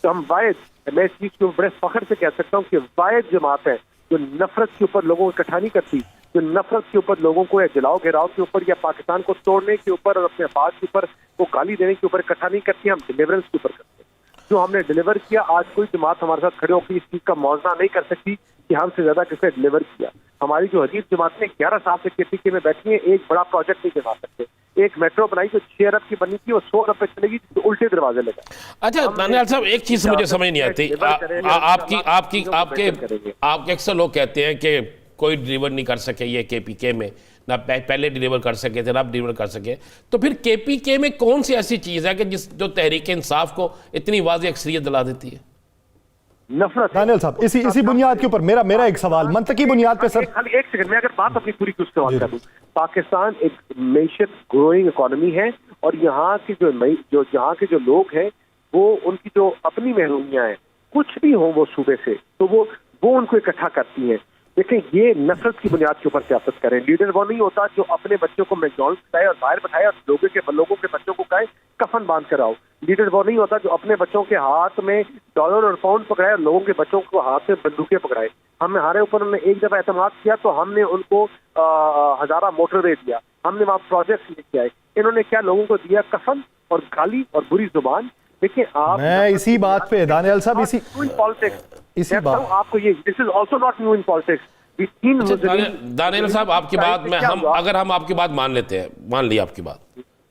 तो हम वायद, मैं इस चीज को बड़े फख्र से कह सकता हूँ कि वायद जमात है जो नफरत के ऊपर लोगों को इकट्ठा नहीं करती, जो नफरत के ऊपर लोगों को या जलाओ घेराव के ऊपर या पाकिस्तान को तोड़ने के ऊपर और अपने बात के ऊपर वो गाली देने के ऊपर इकट्ठा नहीं करती, हम डिलीवरेंस के ऊपर करते हैं। जो हमने डिलीवर किया, आज कोई जमात हमारे साथ खड़े होकर इस चीज का मौजना नहीं कर सकती कि हमसे ज्यादा किसने डिलीवर किया। हमारी जो हदीस जमात ने 11 साल से केपीके में बैठी है, एक बड़ा प्रोजेक्ट नहीं बना सकते। एक मेट्रो बनाई जो 6 अरब की बनी थी और 100 अरब पे चलेगी तो उल्टे दरवाजे लगा। अच्छा दानियाल साहब, एक चीज मुझे समझ नहीं आती, आपके अक्सर लोग कहते हैं कि कोई डिलीवर नहीं कर सके ये केपीके में, ना पहले डिलीवर कर सके थे ना अब डिलीवर कर सके, तो फिर केपीके में कौन सी ऐसी चीज है कि जो तहरीक इंसाफ को इतनी वाज़ेह अक्सरियत दिला देती है? नफरत। दानियाल साहब, इसी बुनियाद के ऊपर मेरा एक सवाल मंतकी बुनियाद पे सर, खाली एक सेकंड में अगर बात अपनी पूरी की उसके बाद कर दूं। पाकिस्तान एक मैशियत ग्रोइंग इकोनॉमी है और यहाँ के यहाँ के जो लोग हैं वो उनकी जो अपनी महरूमियां हैं, कुछ भी हो वो सूबे से, तो वो उनको इकट्ठा करती हैं। देखिए, ये नफरत की बुनियाद के ऊपर सियासत करें। लीडर वो नहीं होता जो अपने बच्चों को मैकडॉनल्ड्स खिलाए और बाहर बैठाए और लोगों के बच्चों को कहे कफन बांध कर आओ। लीडर वो नहीं होता जो अपने बच्चों के हाथ में डॉलर और पाउंड पकड़ाए और लोगों के बच्चों को हाथ में बंदूकें पकड़ाए। हमारे ऊपर उन्होंने एक दफा एतमाद किया तो हमने उनको हजारा मोटरवे दिया, हमने वहाँ प्रोजेक्ट लेके आए। इन्होंने क्या लोगों को दिया? कफन और गाली और बुरी जुबान। देखिए, आप मैं इसी बात पे दानियाल साहब इसी बात आपको ये this is also not new in politics. Daniyal साहब, आपकी बात में अगर हम आपकी बात मान लेते हैं, मान ली आपकी बात,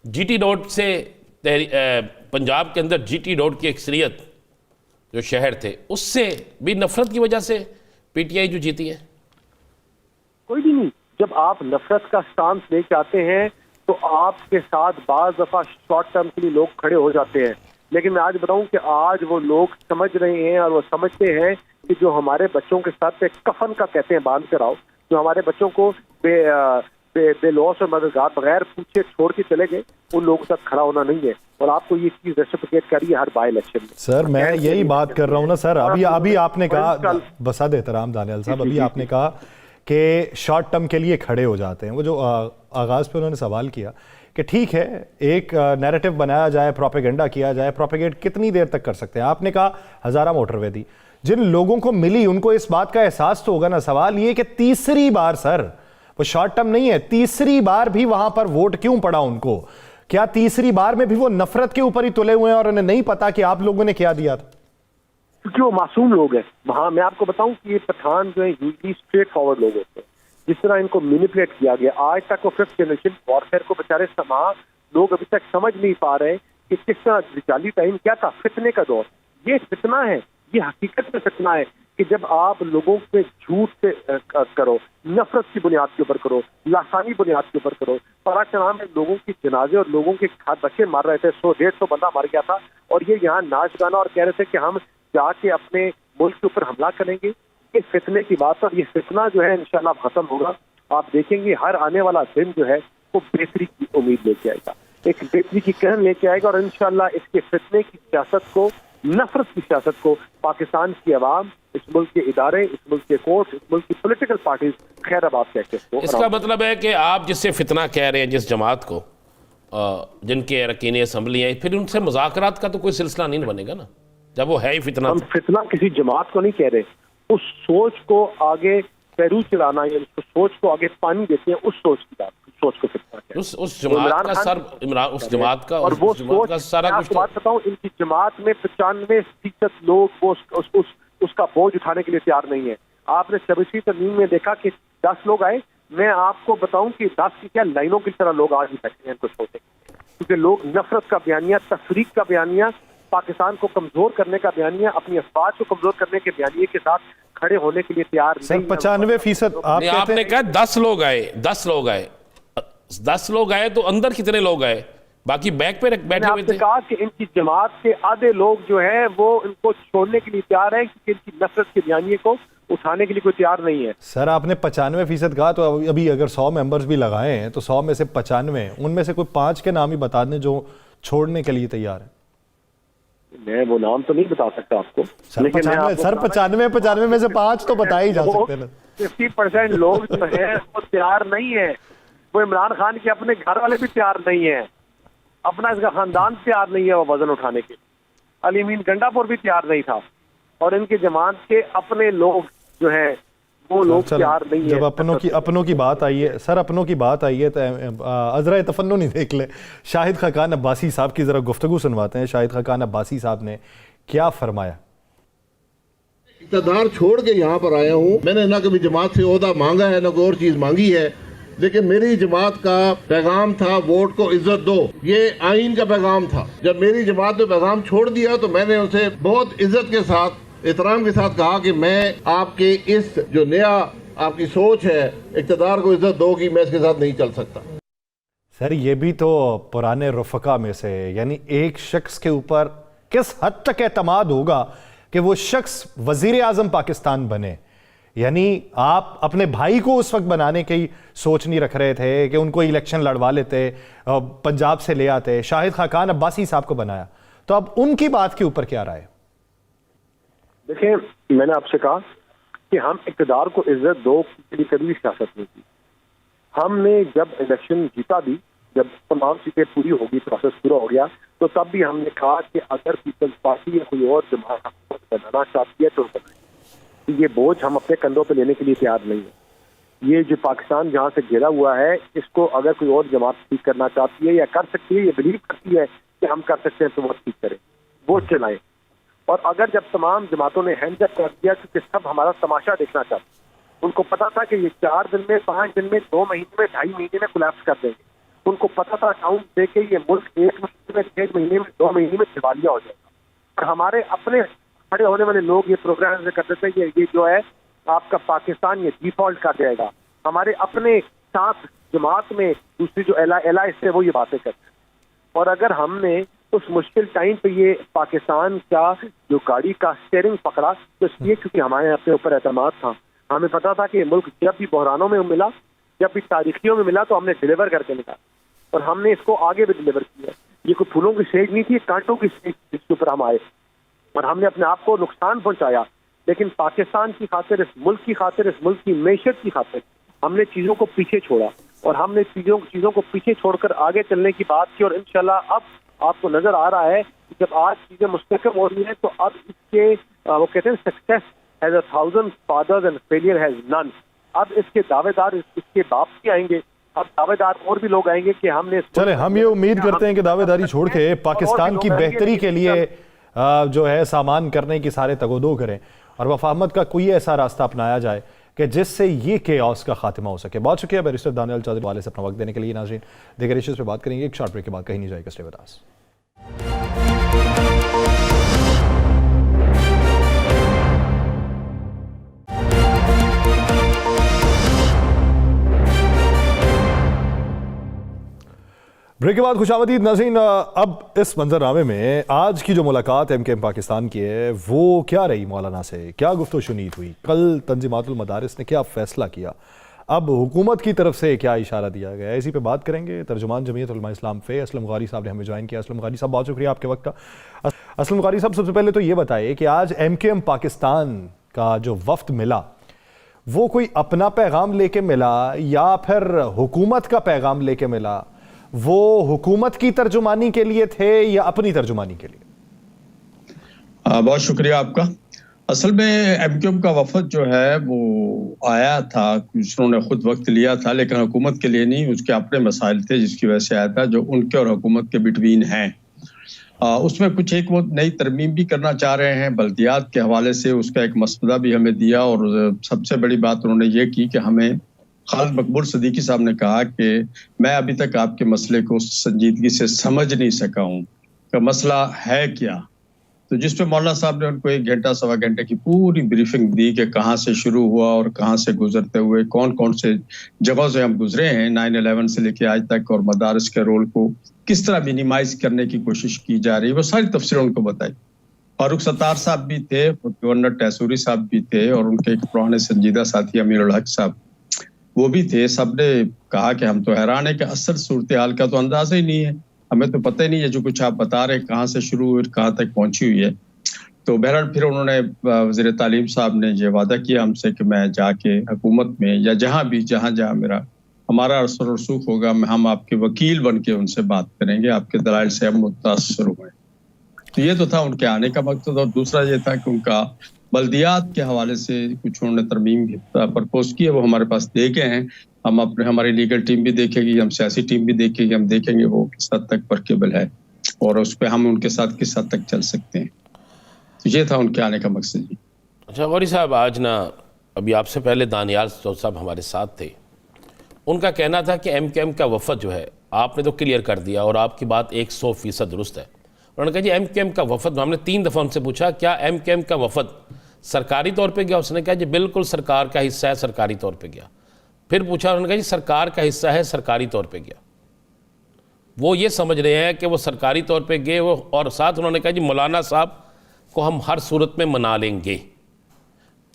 जीटी रोड से पंजाब के अंदर जीटी रोड की अक्सरियत जो शहर थे उससे भी नफरत की वजह से पीटीआई जो जीती है? कोई भी नहीं। जब आप नफरत का स्टांस लेके आते हैं तो आपके साथ बाज दफा शॉर्ट टर्म के लिए लोग खड़े हो जाते हैं, लेकिन मैं आज बताऊं कि आज वो लोग समझ रहे हैं और वो समझते हैं कि जो हमारे बच्चों के साथ कफन का कहते हैं बांध कर आओ, जो हमारे बच्चों को बेलौस और मददगार बगैर पूछे छोड़ के चले गए, उन लोगों तक खड़ा होना नहीं है। और आपको ये चीज रेसिप्रोकेट करी है हर बाय इलेक्शन में। सर मैं यही बात कर रहा हूँ ना सर, अभी आपने कहा, बसाद एहतराम दानियाल साहब, अभी आपने कहा कि शॉर्ट टर्म के लिए खड़े हो जाते हैं। वो जो आगाज़ पे उन्होंने सवाल किया कि ठीक है एक नैरेटिव बनाया जाए, प्रोपेगेंडा किया जाए, प्रोपेगेट कितनी देर तक कर सकते हैं? आपने कहा हज़ारा मोटरवे दी, जिन लोगों को मिली उनको इस बात का एहसास तो होगा ना। सवाल ये कि तीसरी बार, सर वो शॉर्ट टर्म नहीं है, तीसरी बार भी वहां पर वोट क्यों पड़ा उनको? क्या तीसरी बार में भी वो नफरत के ऊपर ही तुले हुए हैं और उन्हें नहीं पता कि आप लोगों ने क्या दिया था? क्योंकि वो मासूम लोग हैं। वहां मैं आपको बताऊं कि ये पठान जो है यूजली स्ट्रेट फॉरवर्ड लोग होते हैं। जिस तरह इनको मैनिपुलेट किया गया, आज तक वो फिफ्थ जनरेशन वॉरफेयर को बेचारे लोग अभी तक समझ नहीं पा रहे कि किस तरह जाली टाइम क्या था, फितने का दौर। ये फितना है, ये हकीकत में फितना है कि जब आप लोगों पे झूठ से करो, नफरत की बुनियाद के ऊपर करो, लासानी बुनियाद के ऊपर करो। पराचना में लोगों की जनाजे और लोगों के बच्चे मार रहे थे, 100-150 बंदा मर गया था, और ये यहाँ नाच गाना और कह रहे थे कि हम जाके अपने मुल्क के ऊपर हमला करेंगे। इस फितने की बात, और ये फितना जो है इंशाल्लाह खत्म होगा। आप देखेंगे हर आने वाला दिन जो है वो बेहतरी की उम्मीद लेके आएगा, एक बेहतरी की कहन लेके आएगा, और इंशाल्लाह इसके फितने की सियासत को, नफरत की सियासत को पाकिस्तान की आवाम, इस मुल्क के इदारे, इस मुल्क के कोर्ट, इस मुल्क की पॉलिटिकल पार्टीज खैराबाद कहते हैं। इसका मतलब है कि आप जिससे फितना कह रहे हैं जिस जमात को, जिनके अरकान असम्बली हैं, फिर उनसे मुज़ाकरात का तो कोई सिलसिला नहीं बनेगा ना, जब वो है ही फितना। हम फितना किसी जमात को नहीं कह रहे, उस सोच को आगे पैरू चलाना या उस सोच को आगे पानी देते हैं, उस सोच की बात, सोच को फितना कहते हैं। उस जमात का सर, उस जमात का, और वो सोच, सारा कुछ बात बताऊं, इनकी जमात में 95% लोग वो उसका बोझ उठाने के लिए तैयार नहीं है। आपने शबीसी तरमीम में देखा कि 10 लोग आए, मैं आपको बताऊं कि 10 की क्या लाइनों की तरह लोग आज भी बैठे हैं इनको छोटे, क्योंकि लोग नफरत का बयानिया, तफरीक का बयानिया, पाकिस्तान को कमजोर करने का बयानिया, अपनी अफवाज को कमजोर करने के बयानिए के साथ खड़े होने के लिए तैयार नहीं। 95% आपने कहा 10 लोग आए, 10 लोग आए, 10 लोग आए, तो अंदर कितने लोग आए? बाकी बैक पे बैठे हुए थे। कहा कि इनकी जमात के आधे लोग जो है वो इनको छोड़ने के लिए तैयार है, क्योंकि इनकी नफरत के बयानिए को उठाने के लिए कोई तैयार नहीं है। सर आपने 95% कहा, तो अभी अगर 100 मेंबर्स भी लगाए हैं तो 100 में से 95, उनमें से कोई 5 के नाम ही बता दें जो छोड़ने के लिए तैयार है। मैं वो नाम तो नहीं बता सकता आपको, सर 95 में से 5 तो बता ही जा सकते हैं। 50% लोग जो है वो तैयार नहीं है। वो इमरान खान के अपने घर वाले भी तैयार नहीं है, अपना इसका खानदान तैयार नहीं है वो वजन उठाने के। अली मीन गंडापुर भी तैयार नहीं था, और इनके जमात के अपने लोग जो है वो लोग तैयार नहीं है। जब अपनों की बात आई है सर, अपनों की बात आई है तो अजरा तफन्नुन ही देख ले। शाहिद खाकान अब्बासी साहब की जरा गुफ्तगू सुनवाते हैं। शाहिद खाकान अब्बासी साहब ने क्या फरमाया। इक़्तिदार छोड़ के यहाँ पर आया हूँ, मैंने ना कभी जमात से ओहदा मांगा है ना कोई और चीज मांगी है, लेकिन मेरी जमात का पैगाम था वोट को इज्जत दो, ये आइन का पैगाम था। जब मेरी जमात ने पैगाम छोड़ दिया तो मैंने उसे बहुत इज्जत के साथ, एहतराम के साथ कहा कि मैं आपके इस जो नया आपकी सोच है, इक़्तिदार को इज्जत दोगी, मैं इसके साथ नहीं चल सकता। सर ये भी तो पुराने रफ़का में से, यानी एक शख्स के ऊपर किस हद तक एतमाद होगा कि वो शख्स वजीर आज़म पाकिस्तान बने। यानी आप अपने भाई को उस वक्त बनाने की सोच नहीं रख रहे थे कि उनको इलेक्शन लड़वा लेते, पंजाब से ले आते, शाहिद खाकान अब्बासी साहब को बनाया, तो अब उनकी बात के ऊपर क्या राय? देखिए, मैंने आपसे कहा कि हम इक़्तिदार को इज्जत दो की कभी सियासत नहीं की। हमने जब इलेक्शन जीता भी, जब तमाम सीटें पूरी होगी, प्रोसेस पूरा हो गया, तो तब भी हमने कहा कि अगर पीपल्स पार्टी या कोई और जमात बनाना चाहती है तो बनाए। ये बोझ हम अपने कंधों पर लेने के लिए तैयार नहीं है। ये जो पाकिस्तान जहाँ से घिरा हुआ है, इसको अगर कोई और जमात ठीक करना चाहती है या कर सकती है, ये बिलीव करती है कि हम कर सकते हैं, तो वो ठीक करें, वो चलाएं। और अगर जब तमाम जमातों ने हैंड अप कर दिया क्योंकि सब हमारा तमाशा देखना चाहते, उनको पता था कि ये 4 दिन में, 5 दिन में, 2 महीने में, 2.5 महीने में कोलैप्स कर देंगे। उनको पता था अकाउंट देके ये मुल्क 1 महीने में, 1.5 महीने में, 2 महीने में दिवालिया हो जाएगा। और हमारे अपने खड़े होने वाले लोग ये प्रोग्राम करते थे, ये जो है आपका पाकिस्तान ये डिफॉल्ट कर जाएगा। हमारे अपने साथ जमात में दूसरी जो एला से वो ये बातें करते हैं। और अगर हमने उस मुश्किल टाइम पे ये पाकिस्तान का जो गाड़ी का स्टीयरिंग पकड़ा, तो इसलिए क्योंकि हमारे अपने ऊपर एतमाद था। हमें पता था कि ये मुल्क जब भी बहरानों में मिला, जब भी तारीखियों में मिला, तो हमने डिलीवर करके निकाला, और हमने इसको आगे भी डिलीवर किया। ये कोई फूलों की स्टेज नहीं थी, कांटों की स्टेज जिसके ऊपर हम आए, और हमने अपने आप को नुकसान पहुंचाया। लेकिन पाकिस्तान की खातिर, इस मुल्क की खातिर, इस मुल्क की मैशत की खातिर हमने चीज़ों को पीछे छोड़ा और हमने चीज़ों को पीछे छोड़कर आगे चलने की बात की। और इंशाल्लाह अब आपको नजर आ रहा है कि जब आज चीज़ें मुस्तकम हो रही हैं तो अब इसके वो कहते हैं success has 1,000 fathers and failure has none. अब इसके दावेदार इसके बाप भी आएंगे, अब दावेदार और भी लोग आएंगे कि हमने। चले, हम ये उम्मीद करते हैं कि दावेदारी छोड़ के पाकिस्तान की बेहतरी के लिए जो है सामान करने की सारे तगोदो करें और वफाहमत का कोई ऐसा रास्ता अपनाया जाए कि जिससे ये केओस का खात्मा हो सके। बहुत शुक्रिया बैरिस्टर दानियाल चौधरी वाले से अपना वक्त देने के लिए। नाज़रीन, दीगर इश्यूज़ पे बात करेंगे एक शॉर्ट ब्रेक के बाद, कहीं नहीं जाएगा, स्टे विद अस। ब्रेक के बाद खुशामदीद नाज़रीन। अब इस मंजरनामे में आज की जो मुलाकात MKM पाकिस्तान की है वो क्या रही, मौलाना से क्या गुफ्तगू शुनीद हुई, कल तंजीमातुल मदारिस ने क्या फ़ैसला किया, अब हुकूमत की तरफ से क्या इशारा दिया गया, इसी पे बात करेंगे। तर्जुमान जमीयत उलमा इस्लाम फ़े असलम ग़ारी साहब ने हमें ज्वाइन किया। असलम ग़ारी साहब, बहुत शुक्रिया आपके वक्त का। असलम ग़ारी साहब, सबसे पहले तो ये बताइए कि आज MKM पाकिस्तान का जो वफ्द मिला वो कोई अपना पैगाम लेके मिला या फिर हुकूमत का पैगाम लेके मिला? वो हुकूमत की तर्जुमानी के लिए थे या अपनी तर्जुमानी के लिए? बहुत शुक्रिया आपका। असल में MKM का वफद जो है वो आया था, दूसरों ने खुद वक्त लिया था, लेकिन हुकूमत के लिए नहीं, उसके अपने मसाइल थे जिसकी वजह से आया था जो उनके और हुकूमत के बिटवीन हैं। उसमें कुछ एक वो नई तरमीम भी करना चाह रहे हैं बल्दियात के हवाले से, उसका एक मसवदा भी हमें दिया। और सबसे बड़ी बात उन्होंने ये की कि हमें खालिद मकबूल सदीकी साहब ने कहा कि मैं अभी तक आपके मसले को संजीदगी से समझ नहीं सका हूँ कि मसला है क्या। तो जिस पे मौलाना साहब ने उनको 1 घंटा सवा घंटे की पूरी ब्रीफिंग दी कि कहाँ से शुरू हुआ और कहाँ से गुजरते हुए कौन कौन से जगहों से हम गुजरे हैं 9/11 से लेके आज तक, और मदारस के रोल को किस तरह मिनिमाइज करने की कोशिश की जा रही है, वो सारी तफसीरें उनको बताई। फारूक सत्तार साहब भी थे, गवर्नर टैसूरी साहब भी थे, और उनके एक पुराने संजीदा साथी अमीरुल हक साहब वो भी थे। सबने कहा कि हम तो हैरान है कि असल सूरत हाल का तो अंदाजा ही नहीं है, हमें तो पता ही नहीं है जो कुछ आप बता रहे कहाँ से शुरू हुई कहाँ तक पहुंची हुई है। तो बहरहाल फिर उन्होंने वज़ीर तालीम साहब ने ये वादा किया हमसे कि मैं जाके हुकूमत में या जहाँ भी जहाँ हमारा असर और रसूख होगा, हम आपके वकील बन के उनसे बात करेंगे, आपके दलाइल से हम मुतासर हुए। तो ये तो था उनके आने का मकसद। और दूसरा ये था कि उनका बल्दियात के हवाले से कुछ उन्होंने तरमीम प्रपोज की है, वो हमारे पास दे गए हैं। हम अपने हमारी लीगल टीम भी देखेगी, हम सियासी टीम भी देखेगी, हम देखेंगे वो किस हद तक वर्केबल है और उस पर हम उनके साथ किस हद तक चल सकते हैं। तो ये था उनके आने का मकसद जी। अच्छा गौरी साहब, आज ना अभी आपसे पहले दानियाल साहब हमारे साथ थे, उनका कहना था कि MKM का वफद जो है, आपने तो क्लियर कर दिया और आपकी बात 100% दुरुस्त है। उन्होंने कहा जी MKM का वफद, हमने 3 दफ़ा उनसे पूछा क्या MKM का वफद सरकारी तौर पे गया? उसने कहा जी बिल्कुल सरकार का हिस्सा है, सरकारी तौर पे गया। फिर पूछा, उन्होंने कहा जी सरकार का हिस्सा है, सरकारी तौर पे गया। वो ये समझ रहे हैं कि वो सरकारी तौर पे गए वो, और साथ उन्होंने कहा जी मौलाना साहब को हम हर सूरत में मना लेंगे।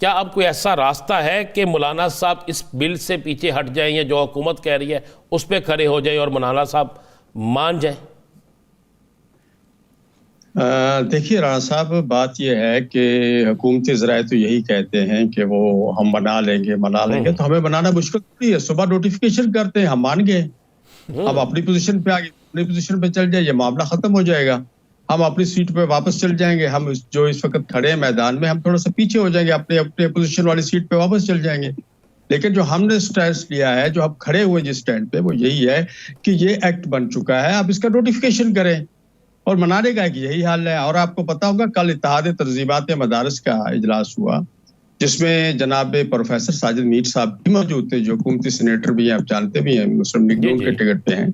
क्या अब कोई ऐसा रास्ता है कि मौलाना साहब इस बिल से पीछे हट जाएं या जो हुकूमत कह रही है उस पर खड़े हो जाए और मौलाना साहब मान जाए? देखिए राणा साहब, बात यह है कि हुकूमती ज़राए तो यही कहते हैं कि वो हम मना लेंगे। तो हमें बनाना मुश्किल नहीं है, सुबह नोटिफिकेशन करते हैं, हम मान गए, हम अपनी पोजीशन पे आ गए, अपनी पोजीशन पे चल जाए, ये मामला खत्म हो जाएगा, हम अपनी सीट पे वापस चल जाएंगे। हम जो इस वक्त खड़े हैं मैदान में, हम थोड़ा सा पीछे हो जाएंगे, अपने अपने पोजीशन वाली सीट पे वापस चल जाएंगे। लेकिन जो हमने स्टैंड लिया है, जो हम खड़े हुए जिस स्टैंड पे, वो यही है कि ये एक्ट बन चुका है, अब इसका नोटिफिकेशन करें और मनाने का यही हाल है। और आपको पता होगा कल इत्तेहाद तंजीमात मदारिस का इजलास हुआ, जिसमें जनाब प्रोफेसर साजिद मीर साहब भी मौजूद थे, जो हुकूमती सेनेटर भी हैं, आप जानते भी हैं, मुस्लिम लीग के टिकट पे हैं,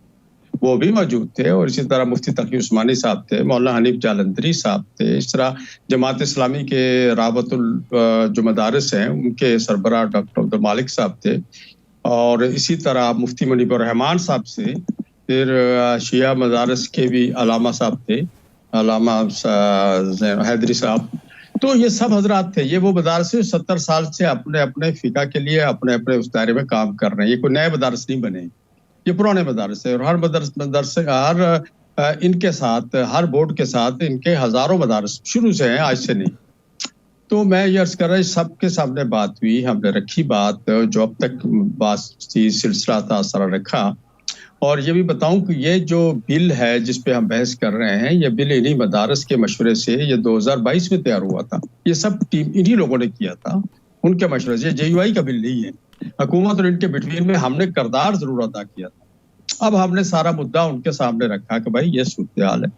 वो भी मौजूद थे। और इसी तरह मुफ्ती तकी उस्मानी साहब थे, मौलाना हनीफ जालंधरी साहब थे, इस तरह जमात इस्लामी के रावतुल जो मदारिस हैं उनके सरबराह डॉक्टर अब्दुल मालिक साहब थे, और इसी तरह मुफ्ती मुनीब रहमान साहब से, फिर शिया मदारस के भी अलामा साहब थे, अलामा हैदरी साहब। तो ये सब हजरात थे, ये वो मदारस 70 साल से अपने अपने फिका के लिए अपने अपने उस दायरे में काम कर रहे हैं। ये कोई नए मदारस नहीं बने, ये पुराने मदारस है। और हर मदरसे इनके साथ, हर बोर्ड के साथ इनके हजारों मदारस शुरू से हैं, आज से नहीं। तो मैं ये अर्ज कर रहा हूँ, सबके सामने बात हुई, हमने रखी बात, जो अब तक बात थी सिलसिला था सारा रखा। और ये भी बताऊं कि ये जो बिल है जिस पे हम बहस कर रहे हैं, ये बिल इन्हीं मदारस के मशवरे से ये 2022 में तैयार हुआ था। ये सब टीम इन्हीं लोगों ने किया था, उनके मशवरे से। JUI का बिल नहीं है। हुकूमत और इनके बिटवीन में हमने किरदार जरूर अदा किया था। अब हमने सारा मुद्दा उनके सामने रखा कि भाई ये सूरत हाल है।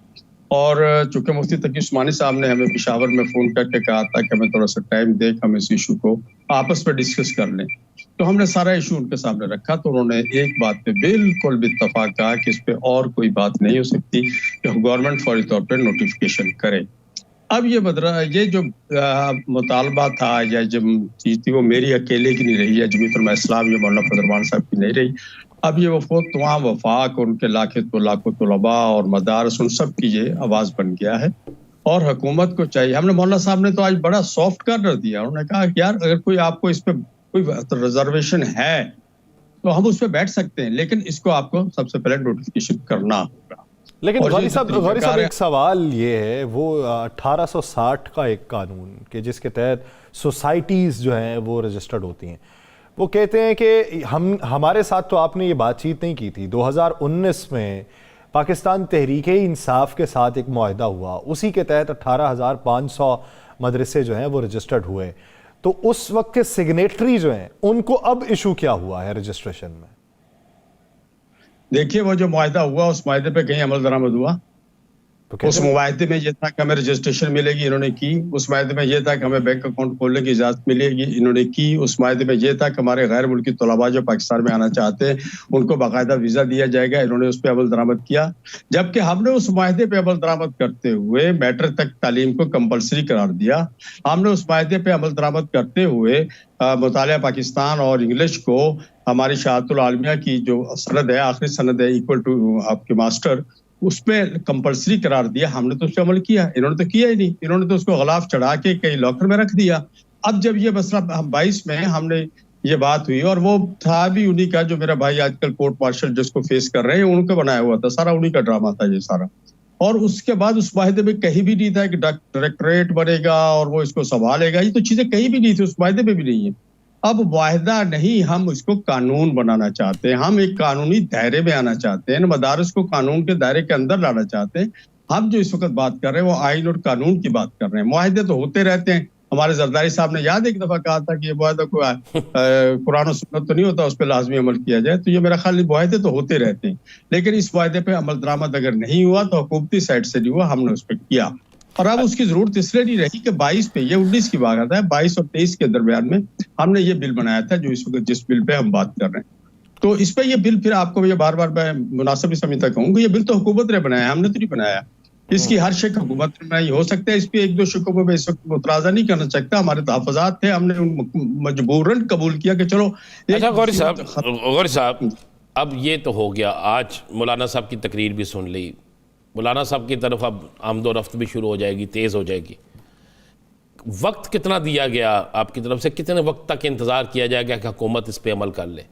और चूंकि मुफ्ती तकी उस्मानी साहब ने हमें पेशावर में फोन करके कहा था कि हमें थोड़ा सा टाइम दे, हम इस इशू को आपस में डिस्कस कर लें, तो हमने सारा इशू उनके सामने रखा। तो उन्होंने एक बात पे बिल्कुल इत्तफाक कहा कि इस पे और कोई बात नहीं हो सकती कि गवर्नमेंट फौरी तौर पर नोटिफिकेशन करे। अब ये जो मुतालबा था या जो चीज थी वो मेरी अकेले की नहीं रही है, जमीयतुल इस्लाम या मौलाना फजल साहब की नहीं रही। अब ये तमाम वफाक, उनके लाखों तलबा और मदारस, उन सब की ये आवाज बन गया है। और हुकूमत को चाहिए, हमने मौलाना साहब ने तो आज बड़ा सॉफ्ट कार्नर दिया। उन्होंने कहा कि यार अगर कोई आपको इस पे कोई रिजर्वेशन है तो हम उस पर बैठ सकते हैं, लेकिन इसको आपको सबसे पहले नोटिफिकेशन करना होगा। लेकिन गौरी साहब एक सवाल ये है, वो 1860 का एक कानून कि जिसके तहत सोसाइटीज़ जो हैं वो रजिस्टर्ड होती हैं, वो कहते हैं कि हमारे साथ तो आपने ये बातचीत नहीं की थी। 2019 में पाकिस्तान तहरीक इंसाफ के साथ एक मुआहदा हुआ, उसी के तहत 18,500 मदरसे जो हैं वो रजिस्टर्ड हुए। तो उस वक्त के सिग्नेटरी जो हैं उनको अब इशू क्या हुआ है रजिस्ट्रेशन में? देखिए, वो जो मुआहदा हुआ उस मुआहदे पे कहीं अमल दरामद हुआ? तो उस मुआहदे में ये था कि हमें रजिस्ट्रेशन मिलेगी, इन्होंने की। उस मुआहदे में ये था कि हमें बैंक अकाउंट खोलने की इजाजत मिलेगी, इन्होंने की। उस मुआहदे में ये था कि हमारे गैर मुल्की तलबा जो पाकिस्तान में आना चाहते हैं उनको बाकायदा वीजा दिया जाएगा, इन्होंने उस पर अमल दरामद किया। जबकि हमने उस मुआहदे पे अमल दरामद करते हुए मैट्रिक तक तालीम को कंपलसरी करार दिया। हमने उस मुआहदे पे अमल दरामद करते हुए मुतालिया पाकिस्तान और इंग्लिश को हमारी शहादतुल आलमिया की जो सनद है, आखिरी सनद है इक्वल टू आपके मास्टर, उसमें कंपलसरी करार दिया। हमने तो उस पर अमल किया, इन्होंने तो किया ही नहीं। इन्होंने तो उसको गलाफ चढ़ा के कहीं लॉकर में रख दिया। अब जब ये मसला 22 में हमने ये बात हुई, और वो था भी उन्हीं का, जो मेरा भाई आजकल कोर्ट मार्शल जिसको फेस कर रहे हैं उनका बनाया हुआ था, सारा उन्हीं का ड्रामा था ये सारा। और उसके बाद उस वायदे में कहीं भी नहीं था कि डायरेक्टरेट बनेगा और वो इसको संभालेगा, ये तो चीजें कहीं भी नहीं थी, उस वायदे में भी नहीं है। अब वायदा नहीं, हम इसको कानून बनाना चाहते हैं, हम एक कानूनी दायरे में आना चाहते हैं, मदारस को कानून के दायरे के अंदर लाना चाहते हैं। हम जो इस वक्त बात कर रहे हैं वो आइन और कानून की बात कर रहे हैं। मुआहदे तो होते रहते हैं। हमारे जरदारी साहब ने याद एक दफा कहा था कि ये मुआहदा को कुरान और सुन्नत तो नहीं होता, उस पर लाजमी अमल किया जाए। तो ये मेरा ख्याल मुआहदे तो होते रहते हैं, लेकिन इस मुआहदे पे अमल दरामद अगर नहीं हुआ तो हुकूमती साइड से नहीं हुआ, हमने उस पर किया। और अब उसकी जरूरत इसलिए नहीं रही कि 22 पे, ये 19 की बात आता है, 22 और 23 के दरमियान में हमने ये बिल बनाया था जो इस वक्त जिस बिल पे हम बात कर रहे हैं। तो इस पे ये बिल, फिर आपको ये बार बार मैं मुनासिब समझता कहूँगा, ये बिल तो हुकूमत ने बनाया, हमने तो नहीं बनाया। इसकी हर शक हुकूमत ने बनाई। हो सकता है इस पे एक दो शकों पर मैं इस वक्त मुतराजा नहीं करना चाहता, हमारे तहफ़्फ़ुज़ात थे, हमने मजबूरन कबूल किया कि चलो। अच्छा गौरी साहब, अब ये तो हो गया, आज मौलाना साहब की तकरीर भी सुन ली, मौलाना साहब की तरफ अब आमदोरफ्त भी शुरू हो जाएगी, तेज़ हो जाएगी। वक्त कितना दिया गया आपकी तरफ से, कितने वक्त तक इंतज़ार किया जाएगा कि हुकूमत इस पर अमल कर ले?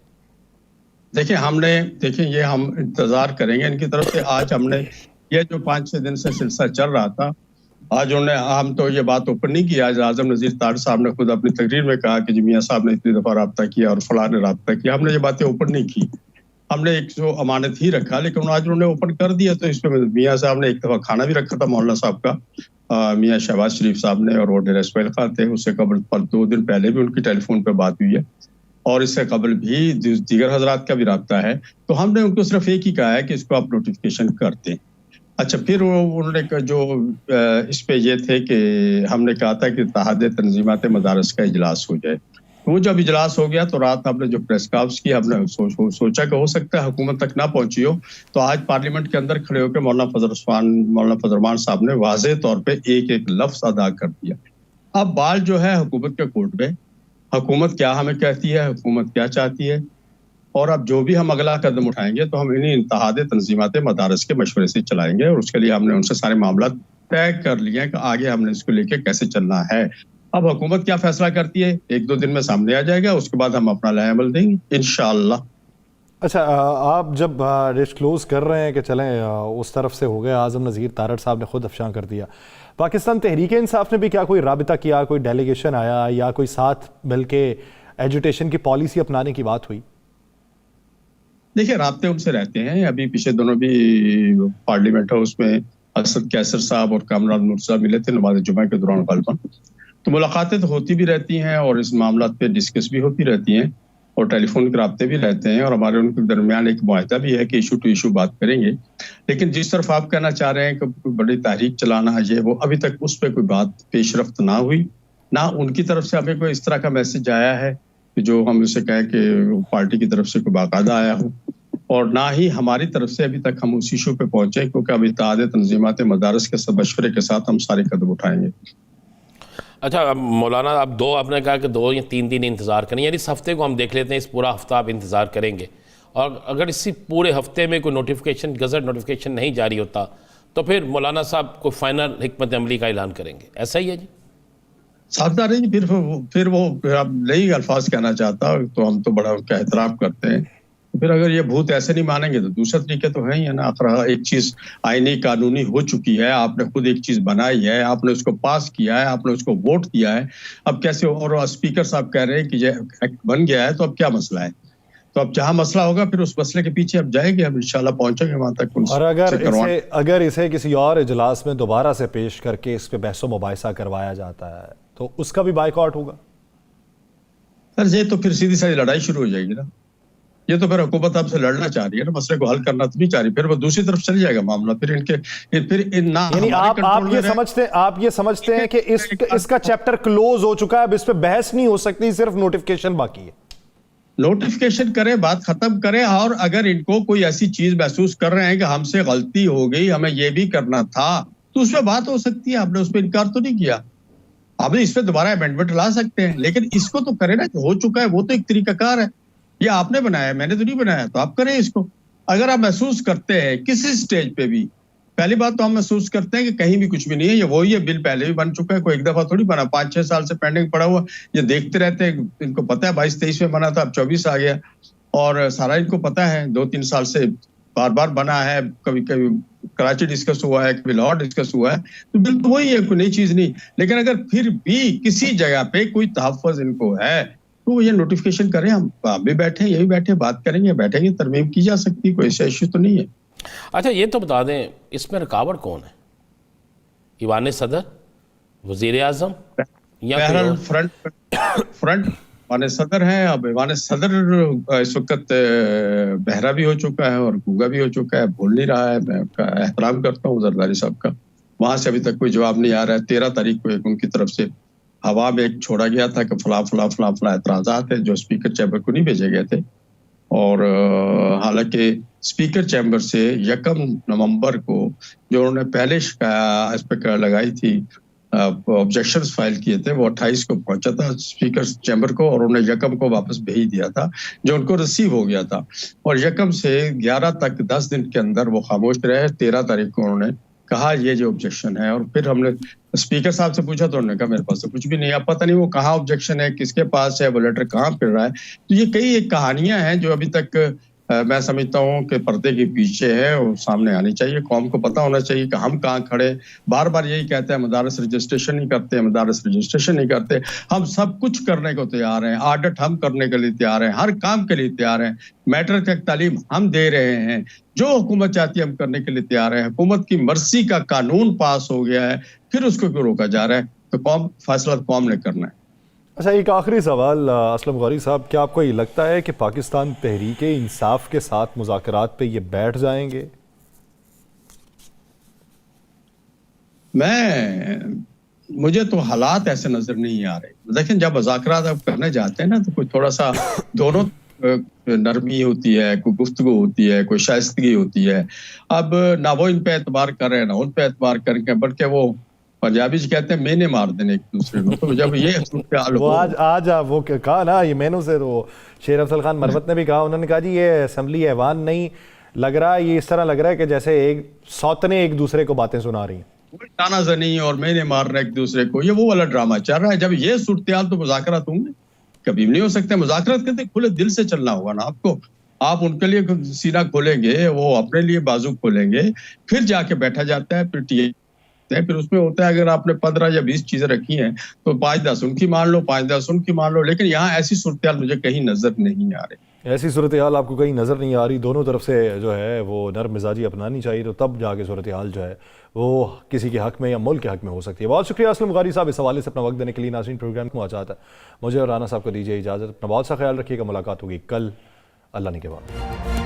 देखिए ये हम इंतज़ार करेंगे इनकी तरफ से। आज हमने ये जो 5-6 दिन से सिलसिला चल रहा था, आज उन्होंने, हम तो ये बात ओपन नहीं की। आज आज़म नज़ीर तार साहब ने खुद अपनी तकरीर में कहा कि जी मियाँ साहब ने इतनी दफ़ा रब्ता किया और फलां ने रब्ता किया। हमने ये बातें ओपन नहीं की, हमने एक जो अमानत ही रखा, लेकिन आज उन्होंने ओपन कर दिया। तो इसमें मियाँ साहब ने एक दफ़ा खाना भी रखा था मौलाना साहब का, मियाँ शहबाज शरीफ साहब ने, और वो डेरा इस्माइल खान थे। उससे कबल 2 दिन पहले भी उनकी टेलीफोन पे बात हुई है, और इससे कबल भी दीगर हजरात का भी रब्ता है। तो हमने उनको सिर्फ एक ही कहा है कि इसको आप नोटिफिकेशन कर दें। अच्छा, फिर उन्होंने जो इस पे ये थे कि हमने कहा था कि इत्तेहाद तंजीमात मदारस का इजलास हो जाए। वो जब इजलास हो गया तो रात हमने जो प्रेस कॉन्फ्रेंस की, हमने सोचा कि हो सकता है हुकूमत तक ना पहुंची हो। तो आज पार्लियामेंट के अंदर खड़े होकर मौलाना फजल साहब ने वाज़ेह तौर पे एक एक लफ्ज अदा कर दिया। अब बाल जो है हुकूमत के कोर्ट में, हुकूमत क्या हमें कहती है, हुकूमत क्या चाहती है, और अब जो भी हम अगला कदम उठाएंगे तो हम इन्हीं इत्तेहाद तंजीमात मदारस के मशवरे से चलाएंगे। और उसके लिए हमने उनसे सारे मामला तय कर लिए हैं कि आगे हमने इसको लेके कैसे चलना है। अब हुकूमत क्या फैसला करती है 1-2 दिन में सामने आ जाएगा, उसके बाद हम अपना लाएअमल देंगे इंशाअल्लाह। अच्छा, आप जब डिस्क्लोज कर रहे हैं कि चलें उस तरफ से हो गए, आज़म नज़ीर तारड़ साहब ने खुद अफशां कर दिया, पाकिस्तान तहरीक इंसाफ ने भी क्या कोई राबिता किया, कोई डेलीगेशन आया या कोई साथ बल्कि एजुटेशन की पॉलिसी अपनाने की बात हुई? देखिए, राब्ते उनसे रहते हैं। अभी पिछले दिनों भी पार्लियामेंट हाउस में असद कैसर साहब और कामरान मुर्तज़ा मिले थे नमाज जुमा के दौरान गलबन। तो मुलाकातें तो होती भी रहती हैं और इस मामला पे डिस्कस भी होती रहती हैं और टेलीफोन के राब्ते भी रहते हैं और हमारे उनके दरमियान एक मुआहदा भी है कि इशू टू इशू बात करेंगे। लेकिन जिस तरफ आप कहना चाह रहे हैं कि कोई बड़ी तहरीक चलाना ये वो, अभी तक उस पर कोई बात पेशरफ्त ना हुई, ना उनकी तरफ से हमें कोई इस तरह का मैसेज आया है कि जो हम उसे कहें कि पार्टी की तरफ से कोई बाकायदा आया हो, और ना ही हमारी तरफ से अभी तक हम उस इशू पे पहुंचे, क्योंकि अभी इत्तेहाद तंजीमात मदारस के सब मशवरे के साथ हम सारे कदम उठाएंगे। अच्छा मौलाना, आपने कहा कि 2 या 3 दिन इंतज़ार करें, यानी इस हफ्ते को हम देख लेते हैं, इस पूरा हफ्ता आप इंतज़ार करेंगे, और अगर इसी पूरे हफ्ते में कोई नोटिफिकेशन, गज़ट नोटिफिकेशन नहीं जारी होता तो फिर मौलाना साहब को फाइनल हिकमत अमली का ऐलान करेंगे, ऐसा ही है जी? सावधान रहिए, फिर वो अब नई अल्फाज कहना चाहता तो हम तो बड़ा उनका एहतराम करते हैं। फिर अगर ये भूत ऐसे नहीं मानेंगे तो दूसरा तरीके तो है ही है ना। आखिर एक चीज आईनी कानूनी हो चुकी है, आपने खुद एक चीज बनाई है, आपने उसको पास किया है, आपने उसको वोट दिया है, अब कैसे, और स्पीकर साहब कह रहे हैं कि ये एक्ट बन गया है तो अब क्या मसला है? तो अब जहां मसला होगा फिर उस मसले के पीछे अब जाएंगे, हम इंशाल्लाह पहुंचेंगे वहां तक। और अगर इसे किसी और इजलास में दोबारा से पेश करके इस पे बहसो मुबाहिसा करवाया जाता है तो उसका भी बाइकआउट होगा? सर ये तो फिर सीधी साधी लड़ाई शुरू हो जाएगी ना। ये तो फिर हुकूमत आपसे लड़ना चाह रही है ना, मसले को हल करना तो नहीं चाह रही, फिर वो दूसरी तरफ चल जाएगा मामला। फिर यानी आप ये समझते हैं कि इसका चैप्टर क्लोज हो चुका है, अब इस पे बहस नहीं हो सकती, सिर्फ नोटिफिकेशन बाकी है? नोटिफिकेशन करें, बात खत्म करें, और अगर इनको कोई ऐसी चीज महसूस कर रहे हैं कि हमसे गलती हो गई, हमें ये भी करना था, तो उस पर बात हो सकती है। आपने उस पर इनकार तो नहीं किया, आपने इस पर दोबारा अमेंडमेंट ला सकते हैं, लेकिन इसको तो करें ना, हो चुका है वो तो एक तरीकाकार है, ये आपने बनाया, मैंने तो नहीं बनाया, तो आप करें इसको। अगर आप महसूस करते हैं किसी स्टेज पे भी, पहली बात तो हम महसूस करते हैं कि कहीं भी कुछ भी नहीं है, ये वही है, बिल पहले भी बन चुका है, कोई एक दफा थोड़ी बना, 5-6 साल से पेंडिंग पड़ा हुआ, ये देखते रहते हैं, इनको पता है 22-23 में बना था, अब 24 आ गया, और सारा इनको पता है, 2-3 साल से बार बार बना है, कभी कभी कराची डिस्कस हुआ है, कभी लाहौर डिस्कस हुआ है, तो बिल तो वही है, कोई नई चीज नहीं। लेकिन अगर फिर भी किसी जगह पे कोई तहफ़्फ़ुज़ इनको है तो ये नोटिफिकेशन करें, हम भी बैठे, यही बैठे, बात करेंगे, बैठेंगे, तरमीम की जा सकती है, कोई ऐसा इश्यू तो नहीं है। अच्छा ये तो बता दें, इसमें रुकावट कौन है? ईवान सदर, वजीर आजम या फ्रंट ईवान सदर है। अब ईवान सदर इस वक्त बहरा भी हो चुका है और गूंगा भी हो चुका है, बोल नहीं रहा है, मैं उनका एहतराम करता हूँ जरदारी साहब का, वहां से अभी तक कोई जवाब नहीं आ रहा है। 13 तारीख को एक उनकी तरफ से हवा में एक छोड़ा गया था कि फला एतराजात है जो स्पीकर चैम्बर को नहीं भेजे गए थे, और हालांकि स्पीकर चैम्बर से 1 नवंबर को जो उन्होंने पहले इस पर लगाई थी, ऑब्जेक्शंस फाइल किए थे, वो 28 को पहुंचा था स्पीकर चैम्बर को, और उन्हें 1 को वापस भेज दिया था, जो उनको रिसीव हो गया था, और 1 से 11 तक 10 दिन के अंदर वो खामोश रहे। 13 तारीख को उन्होंने कहा ये जो ऑब्जेक्शन है, और फिर हमने स्पीकर साहब से पूछा तो उन्होंने कहा मेरे पास तो कुछ भी नहीं, अब पता नहीं वो कहाँ ऑब्जेक्शन है, किसके पास है, वो लेटर कहाँ फिर रहा है। तो ये कई एक कहानियां हैं जो अभी तक मैं समझता हूँ कि पर्दे के पीछे है, और सामने आनी चाहिए, कौम को पता होना चाहिए कि हम कहाँ खड़े। बार बार यही कहते हैं मदारस रजिस्ट्रेशन नहीं करते, मदारस रजिस्ट्रेशन नहीं करते, हम सब कुछ करने को तैयार हैं, ऑडिट हम करने के लिए तैयार हैं, हर काम के लिए तैयार हैं, मैट्रिक तक तालीम हम दे रहे हैं, जो हुकूमत चाहती है हम करने के लिए तैयार है। हुकूमत की मर्जी का कानून पास हो गया है, फिर उसको क्यों रोका जा रहा है? तो कौम फैसला कौम ने करना है। अच्छा, एक आखिरी सवाल असलम गौरी साहब, क्या आपको ये लगता है कि पाकिस्तान तहरीक इंसाफ के साथ मुज़ाकरात पे ये बैठ जाएंगे? मुझे तो हालात ऐसे नजर नहीं आ रहे। लेकिन जब मुज़ाकरात आप करने जाते हैं ना, तो कोई थोड़ा सा दोनों नरमी होती है, कोई गुफ्तगू होती है, कोई शाइस्तगी होती है। अब ना वो इन पे एतबार कर रहे हैं ना उन पे एतबार करेंगे, बल्कि वो पंजाबी कहते हैं मैंने मार देने एक दूसरे को। तो जब ये वो आज वो कहा ना, ये मैनू से तो शेर अफजल खान मरवत ने भी कहा, उन्होंने कहा जी ये असेंबली ऐवान नहीं लग रहा, ये इस तरह लग रहा है कि जैसे एक सौतने एक दूसरे को बातें सुना रही हैं, तानाज़नी और मैंने मारना एक दूसरे को, ये वो वाला ड्रामा चल रहा है। जब ये सूरत हाल, तो मुज़ाकरात होंगे? कभी नहीं हो सकते। मुज़ाकरात कहते खुले दिल से चलना होगा ना आपको। आप उनके लिए सीना खोलेंगे, वो अपने लिए बाजू खोलेंगे, फिर जाके बैठा जाता है, फिर उसमें होता है अगर आपने 15 या 20 चीजें रखी हैं तो 5-10 उनकी मान लो, 5-10 उनकी मान लो, लेकिन यहाँ ऐसी सूरत मुझे कहीं नजर नहीं आ रही। ऐसी सूरत हाल आपको कहीं नज़र नहीं आ रही। दोनों तरफ से जो है वो नर्म मिजाजी अपनानी चाहिए, तो तब जाके सूरत हाल जो है वो किसी के हक में या मुल्क के हक में हो सकती है। बहुत शुक्रिया असलम कारी साहब इस हवाले से अपना वक्त देने के लिए। नाज़रीन, प्रोग्राम को चाहता है मुझे और राना साहब को दीजिए इजाज़त। अपना बहुत सा ख्याल रखिएगा। मुलाकात होगी कल, अल्लाह ने के बाद।